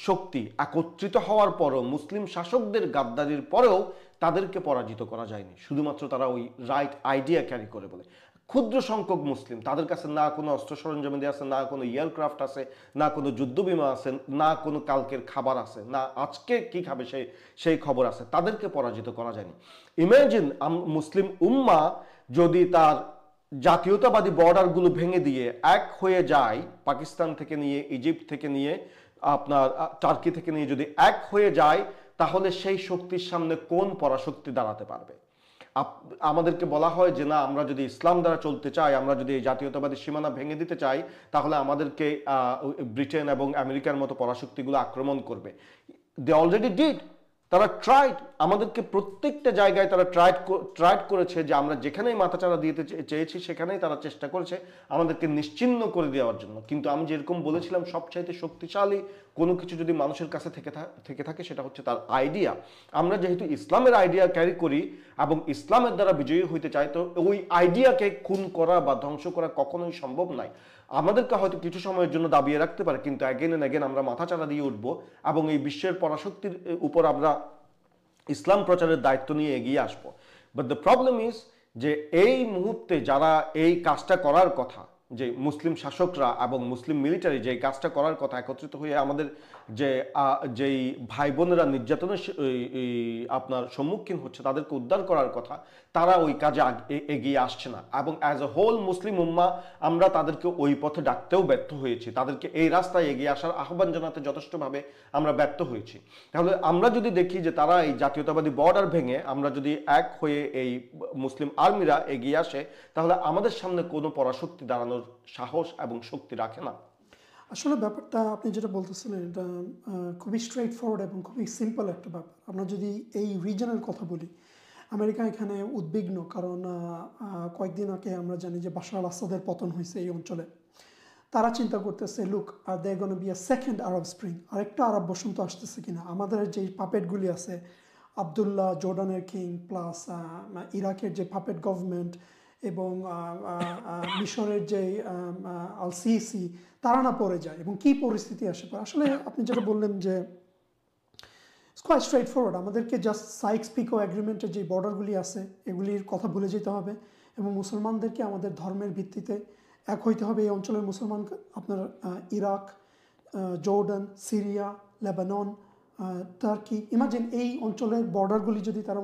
শক্তি একত্রিত হওয়ার পরও, মুসলিম শাসকদের গাদ্দারির পরেও তাদেরকে পরাজিত করা যায়নি, শুধুমাত্র তারা ওই রাইট আইডিয়া ক্যারি করে বলে। ক্ষুদ্র সংখ্যক মুসলিম, তাদের কাছে না কোনো অস্ত্র সরঞ্জামাদি আছে, না কোনো এয়ারক্রাফট আছে, না কোনো যুদ্ধ বিমা আছে, না কোনো কালকের খাবার আছে, না আজকে কি খাবে সেই খবর আছে, তাদেরকে পরাজিত করা যায়নি। ইমাজিন মুসলিম উম্মা যদি তার জাতীয়তাবাদী বর্ডারগুলো ভেঙে দিয়ে এক হয়ে যায়, পাকিস্তান থেকে নিয়ে, ইজিপ্ট থেকে নিয়ে, আপনার টার্কি থেকে নিয়ে যদি এক হয়ে যায়, তাহলে সেই শক্তির সামনে কোন পরাশক্তি দাঁড়াতে পারবে? আমাদেরকে বলা হয় যে না, আমরা যদি ইসলাম দ্বারা চলতে চাই, আমরা যদি এই জাতীয়তাবাদী সীমানা ভেঙে দিতে চাই, তাহলে আমাদেরকে ব্রিটেন এবং আমেরিকার মতো পরাশক্তিগুলো আক্রমণ করবে। দে অলরেডি ডিড, তারা ট্রাইড, আমাদেরকে প্রত্যেকটা জায়গায় তারা ট্রাইড করেছে, যে আমরা যেখানেই মাথাচাড়া দিতে চেয়েছি সেখানেই তারা চেষ্টা করেছে আমাদেরকে নিশ্চিহ্ন করে দেওয়ার জন্য। কিন্তু আমি যেরকম বলেছিলাম, সবচাইতে শক্তিশালী কোনো কিছু যদি মানুষের কাছে থেকে থাকে সেটা হচ্ছে তার আইডিয়া। আমরা যেহেতু ইসলামের আইডিয়া ক্যারি করি এবং ইসলামের দ্বারা বিজয়ী হইতে চাই, তো ওই আইডিয়াকে খুন করা বা ধ্বংস করা কখনোই সম্ভব নয়। আমাদেরকে হয়তো কিছু সময়ের জন্য দাবিয়ে রাখতে পারে, কিন্তু অ্যাগেন এন্ড অ্যাগেন আমরা মাথাচাড়া দিয়ে উঠবো এবং এই বিশ্বের পরাশক্তির উপর আমরা ইসলাম প্রচারের দায়িত্ব নিয়ে এগিয়ে আসবো। বাট দ্য প্রবলেম ইজ যে এই মুহূর্তে যারা এই কাজটা করার কথা, যে মুসলিম শাসকরা এবং মুসলিম মিলিটারি যে কাজটা করার কথা, একত্রিত হয়ে আমাদের যেই ভাই বোনেরা নির্যাতনের আপনার সম্মুখীন হচ্ছে তাদেরকে উদ্ধার করার কথা, তারা ওই কাজে এগিয়ে আসছে না। এবং অ্যাজ এ হোল মুসলিম উম্মা আমরা তাদেরকে ওই পথে ডাকতেও ব্যর্থ হয়েছি, তাদেরকে এই রাস্তায় এগিয়ে আসার আহ্বান জানাতে যথেষ্টভাবে আমরা ব্যর্থ হয়েছি। তাহলে আমরা যদি দেখি যে তারা এই জাতীয়তাবাদী বর্ডার ভেঙে, আমরা যদি এক হয়ে এই মুসলিম আর্মিরা এগিয়ে আসে, তাহলে আমাদের সামনে কোনো পরাশক্তি দাঁড়ানোর সাহস এবং শক্তি রাখে না। আসলে ব্যাপারটা আপনি যেটা বলতেছিলেন এটা খুবই স্ট্রেট ফরওয়ার্ড এবং খুবই সিম্পল একটা ব্যাপার। আমরা যদি এই রিজনের কথা বলি, আমেরিকা এখানে উদ্বিগ্ন, কারণ কয়েকদিন আগে আমরা জানি যে বাশার আল আসাদের পতন হয়েছে এই অঞ্চলে। তারা চিন্তা করতেছে, look are they gonna be a second Arab spring, আরেকটা আরব বসন্ত আসতেছে কিনা। আমাদের যে পাপেটগুলি আছে, আবদুল্লাহ জর্ডানের কিং প্লাস ইরাকের যে পাপেট গভর্নমেন্ট এবং মিশরের যে আল সিসি, তারা না পড়ে যায় এবং কী পরিস্থিতি আসে। আসলে আপনি যেটা বললেন যে কোয়াইট স্ট্রেট ফরওয়ার্ড, আমাদেরকে জাস্ট সাইক্স পিকো অ্যাগ্রিমেন্টের যে বর্ডারগুলি আছে এগুলির কথা ভুলে যেতে হবে এবং মুসলমানদেরকে আমাদের ধর্মের ভিত্তিতে এক হইতে হবে। এই অঞ্চলের মুসলমান, আপনার Iraq, Jordan, Syria, Lebanon, turkey, imagine এই অঞ্চলের বর্ডারগুলি যদি তারা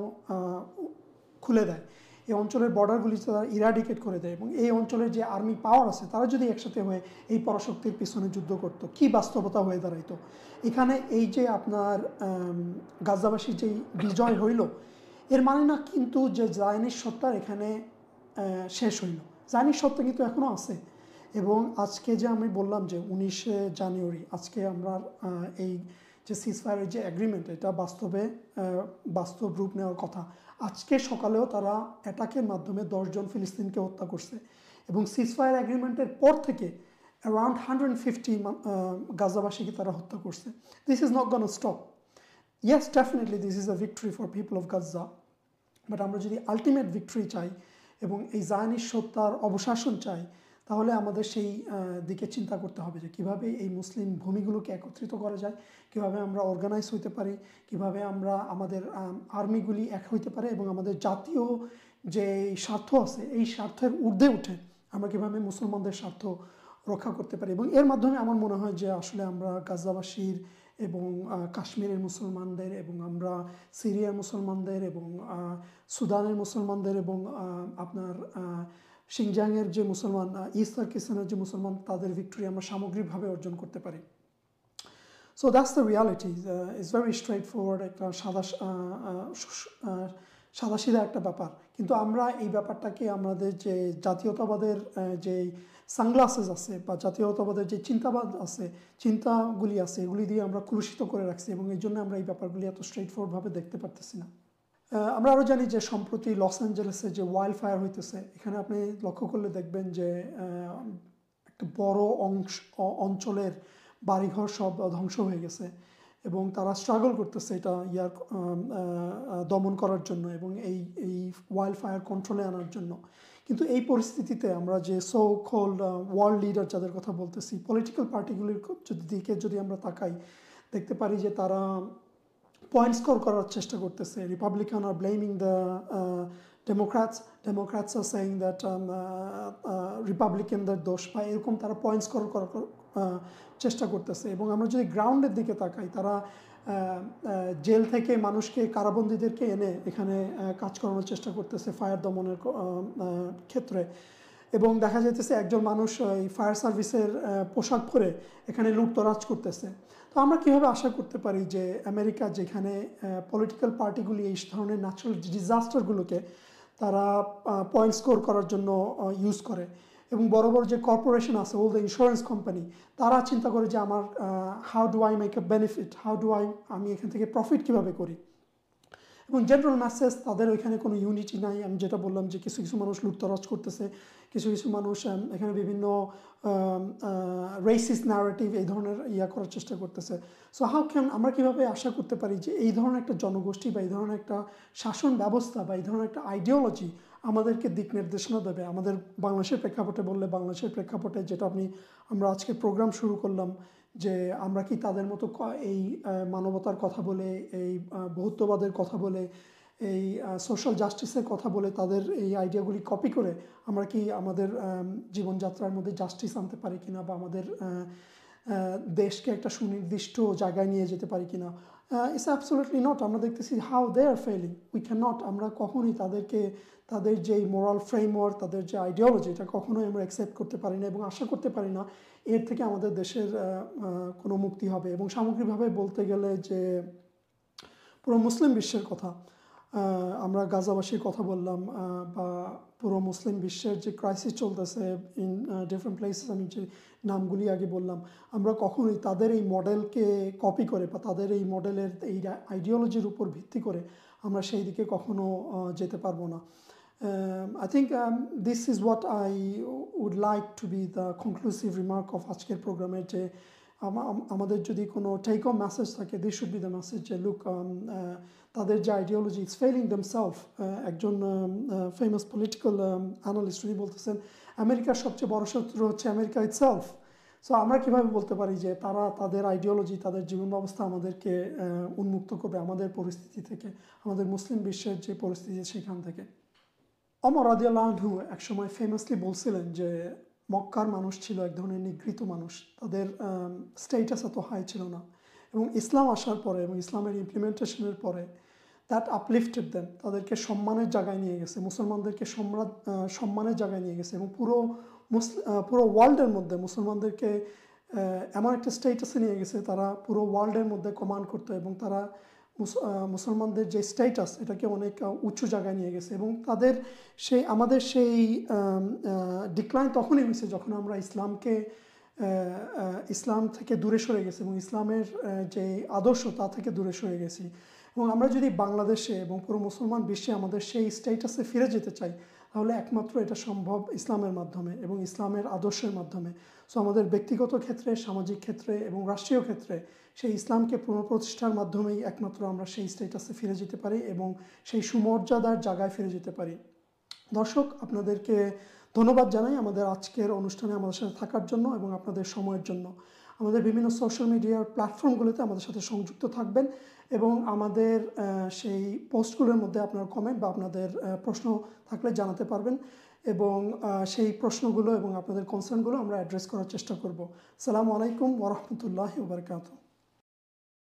খুলে দেয়, এই অঞ্চলের বর্ডারগুলি তারা ইরাডিকেট করে দেয় এবং এই অঞ্চলের যে আর্মি পাওয়ার আছে তারা যদি একসাথে হয়ে এই পরাশক্তির পিছনে যুদ্ধ করত, কী বাস্তবতা হয়ে দাঁড়াইতো। এখানে এই যে আপনার গাজাবাসীর যেই বিজয় হইল, এর মানে না কিন্তু যে জায়নির সত্তা এখানে শেষ হইল। জায়নির সত্তা কিন্তু এখনও আছে এবং আজকে যে আমি বললাম যে 19শে জানুয়ারি আজকে আমরা এই যে সিজফায়ারের যে এগ্রিমেন্ট এটা বাস্তব রূপ নেওয়ার কথা। আজকে সকালেও তারা অ্যাটাকের মাধ্যমে 10 জন ফিলিস্তিনকে হত্যা করছে এবং সিজফায়ার এগ্রিমেন্টের পর থেকে অ্যারাউন্ড 150 গাজাবাসীকে তারা হত্যা করছে। This is not গনা stop. Yes, definitely this is a victory for people of Gaza, but আমরা যদি আলটিমেট ভিক্টরি চাই এবং এই জায়নিস্ট সত্তার অবসান চাই, তাহলে আমাদের সেই দিকে চিন্তা করতে হবে যে কীভাবে এই মুসলিম ভূমিগুলোকে একত্রিত করা যায়, কীভাবে আমরা অর্গানাইজ হইতে পারি, কীভাবে আমরা আমাদের আর্মিগুলি এক হইতে পারে এবং আমাদের জাতীয় যে স্বার্থ আছে এই স্বার্থের ঊর্ধ্বে উঠে আমরা কীভাবে মুসলমানদের স্বার্থ রক্ষা করতে পারি। এবং এর মাধ্যমে আমার মনে হয় যে আসলে আমরা গাজাবাসীর এবং কাশ্মীরের মুসলমানদের এবং আমরা সিরিয়ার মুসলমানদের এবং সুদানের মুসলমানদের এবং আপনার শিনজাংয়ের যে মুসলমান, ইস্ট তার্কিস্তানের যে মুসলমান, তাদের ভিক্টরি আমরা সামগ্রিকভাবে অর্জন করতে পারি। So that's the reality. It's very straight forward, একটা সাদাসিধা একটা ব্যাপার। কিন্তু আমরা এই ব্যাপারটাকে আমাদের যে জাতীয়তাবাদের যে সানগ্লাসেস আছে বা জাতীয়তাবাদের যে চিন্তাগুলি আছে এগুলি দিয়ে আমরা কলুষিত করে রাখছি এবং এই জন্য আমরা এই ব্যাপারগুলি এত স্ট্রেট ফরওয়ার্ডভাবে দেখতে পারতেছি না। আমরা আরও জানি যে সম্প্রতি লস অ্যাঞ্জেলেসে যে ওয়াইল্ড ফায়ার হইতেছে, এখানে আপনি লক্ষ্য করলে দেখবেন যে একটা বড় অঞ্চলের বাড়িঘর সব ধ্বংস হয়ে গেছে এবং তারা স্ট্রাগল করতেছে এটা দমন করার জন্য এবং এই ওয়াইল্ড ফায়ার কন্ট্রোলে আনার জন্য। কিন্তু এই পরিস্থিতিতে আমরা যে সো কল্ড ওয়ার্ল্ড লিডার যাদের কথা বলতেছি, পলিটিক্যাল পার্টিগুলির দিকে যদি আমরা তাকাই, দেখতে পারি যে তারা পয়েন্ট স্কোর করার চেষ্টা করতেছে। রিপাবলিকান আর ব্লেমিং দ্য ডেমোক্র্যাটস আর সেইং দ্যাট রিপাবলিকানদের দোষ, বা এরকম তারা পয়েন্ট স্কোর করার চেষ্টা করতেছে। এবং আমরা যদি গ্রাউন্ডের দিকে তাকাই, তারা জেল থেকে মানুষকে, কারাবন্দীদেরকে এনে এখানে কাজ করানোর চেষ্টা করতেছে ফায়ার দমনের ক্ষেত্রে। এবং দেখা যাইতেছে একজন মানুষ এই ফায়ার সার্ভিসের পোশাক পরে এখানে লুটতরাজ করতেছে। তো আমরা কীভাবে আশা করতে পারি যে আমেরিকা, যেখানে পলিটিক্যাল পার্টিগুলি এই ধরনের ন্যাচারাল ডিজাস্টারগুলোকে তারা পয়েন্ট স্কোর করার জন্য ইউজ করে, এবং বড় বড় যে কর্পোরেশন আছে, ওল দ্য ইন্স্যুরেন্স কোম্পানি, তারা চিন্তা করে যে আমার how do I make a benefit, আমি এখান থেকে প্রফিট কীভাবে করি। এবং জেনারেল মেসেজ, তাদের ওইখানে কোনো ইউনিটি নাই। আমি যেটা বললাম যে কিছু কিছু মানুষ লুটতরাজ করতেছে, কিছু কিছু মানুষ এখানে বিভিন্ন রেসিস্ট ন্যারেটিভ এই ধরনের করার চেষ্টা করতেছে। সো আমরা কীভাবে আশা করতে পারি যে এই ধরনের একটা জনগোষ্ঠী বা এই ধরনের একটা শাসন ব্যবস্থা বা এই ধরনের একটা আইডিওলজি আমাদেরকে দিক নির্দেশনা দেবে। আমাদের বাংলাদেশের প্রেক্ষাপটে বললে, বাংলাদেশের প্রেক্ষাপটে যেটা আমরা আজকে প্রোগ্রাম শুরু করলাম, যে আমরা কি তাদের মতো এই মানবতার কথা বলে, এই বহুত্ববাদের কথা বলে, এই সোশ্যাল জাস্টিসের কথা বলে, তাদের এই আইডিয়াগুলি কপি করে আমরা কি আমাদের জীবনযাত্রার মধ্যে জাস্টিস আনতে পারি কিনা, বা আমাদের দেশকে একটা সুনির্দিষ্ট জায়গায় নিয়ে যেতে পারি কিনা? It's absolutely not. আমরা দেখতেছি how they are failing. We can not, আমরা কখনোই তাদের যে মোরাল ফ্রেমওয়ার্ক, তাদের যে আইডিওলজি, এটা কখনোই আমরা অ্যাকসেপ্ট করতে পারি না এবং আশা করতে পারি না এর থেকে আমাদের দেশের কোনো মুক্তি হবে। এবং সামগ্রিকভাবে বলতে গেলে যে পুরো মুসলিম বিশ্বের কথা, আমরা গাজাবাসীর কথা বললাম, বা পুরো মুসলিম বিশ্বের যে ক্রাইসিস চলতেছে ইন ডিফারেন্ট প্লেসেস, আমি যে নামগুলি আগে বললাম, আমরা কখনোই তাদের এই মডেলকে কপি করে বা তাদের এই মডেলের এই আইডিওলজির উপর ভিত্তি করে আমরা সেই দিকে কখনো যেতে পারবো না। I think this is what I would like to be the conclusive remark of আজকের প্রোগ্রামের, যে আমাদের যদি কোনো টেক হোম মেসেজ থাকে, this should be the message যে লুক, তাদের যে আইডিওলজি ইটস ফেলিং দেমসেলফ। একজন ফেমাস পলিটিক্যাল অ্যানালিস্ট উনি বলতেছেন আমেরিকার সবচেয়ে বড় শত্রু হচ্ছে আমেরিকা ইটসেলফ। সো আমরা কীভাবে বলতে পারি যে তারা তাদের আইডিওলজি, তাদের জীবন ব্যবস্থা আমাদেরকে উন্মুক্ত করবে আমাদের পরিস্থিতি থেকে, আমাদের মুসলিম বিশ্বের যে পরিস্থিতি সেখান থেকে। ওমর রাদিয়াল্লাহু আনহু একসময় ফেমাসলি বলছিলেন যে মক্কার মানুষ ছিল এক ধরনের নিগৃহীত মানুষ, তাদের স্টেটাস এত হাই ছিল না, এবং ইসলাম আসার পরে এবং ইসলামের ইমপ্লিমেন্টেশনের পরে দ্যাট আপলিফটেড দেম, তাদেরকে সম্মানের জায়গায় নিয়ে গেছে, মুসলমানদেরকে সম্মানের জায়গায় নিয়ে গেছে, এবং পুরো ওয়ার্ল্ডের মধ্যে মুসলমানদেরকে এমন একটা স্টেটাসে নিয়ে গেছে, তারা পুরো ওয়ার্ল্ডের মধ্যে কমান্ড করতো এবং তারা মুসলমানদের যে স্ট্যাটাস এটাকে অনেক উঁচু জায়গায় নিয়ে গেছে এবং তাদের আমাদের সেই ডিক্লাইন তখনই হয়েছে যখন আমরা ইসলাম থেকে দূরে সরে গেছি এবং ইসলামের যে আদর্শ তা থেকে দূরে সরে গেছি এবং আমরা যদি বাংলাদেশে এবং পুরো মুসলমান বিশ্বে আমাদের সেই স্ট্যাটাসে ফিরে যেতে চাই তাহলে একমাত্র এটা সম্ভব ইসলামের মাধ্যমে এবং ইসলামের আদর্শের মাধ্যমে। সো আমাদের ব্যক্তিগত ক্ষেত্রে, সামাজিক ক্ষেত্রে এবং রাষ্ট্রীয় ক্ষেত্রে সেই ইসলামকে পুনঃপ্রতিষ্ঠার মাধ্যমেই একমাত্র আমরা সেই স্ট্যাটাসে ফিরে যেতে পারি এবং সেই সুমর্যাদার জায়গায় ফিরে যেতে পারি। দর্শক, আপনাদেরকে ধন্যবাদ জানাই আমাদের আজকের অনুষ্ঠানে আমাদের সাথে থাকার জন্য এবং আপনাদের সময়ের জন্য। আমাদের বিভিন্ন সোশ্যাল মিডিয়ার প্ল্যাটফর্মগুলোতে আমাদের সাথে সংযুক্ত থাকবেন এবং আমাদের সেই পোস্টগুলোর মধ্যে আপনার কমেন্ট বা আপনাদের প্রশ্ন থাকলে জানাতে পারবেন এবং সেই প্রশ্নগুলো এবং আপনাদের কনসার্নগুলো আমরা অ্যাড্রেস করার চেষ্টা করব। আসসালামু আলাইকুম ওয়া রাহমাতুল্লাহি ওয়া বারাকাতুহু।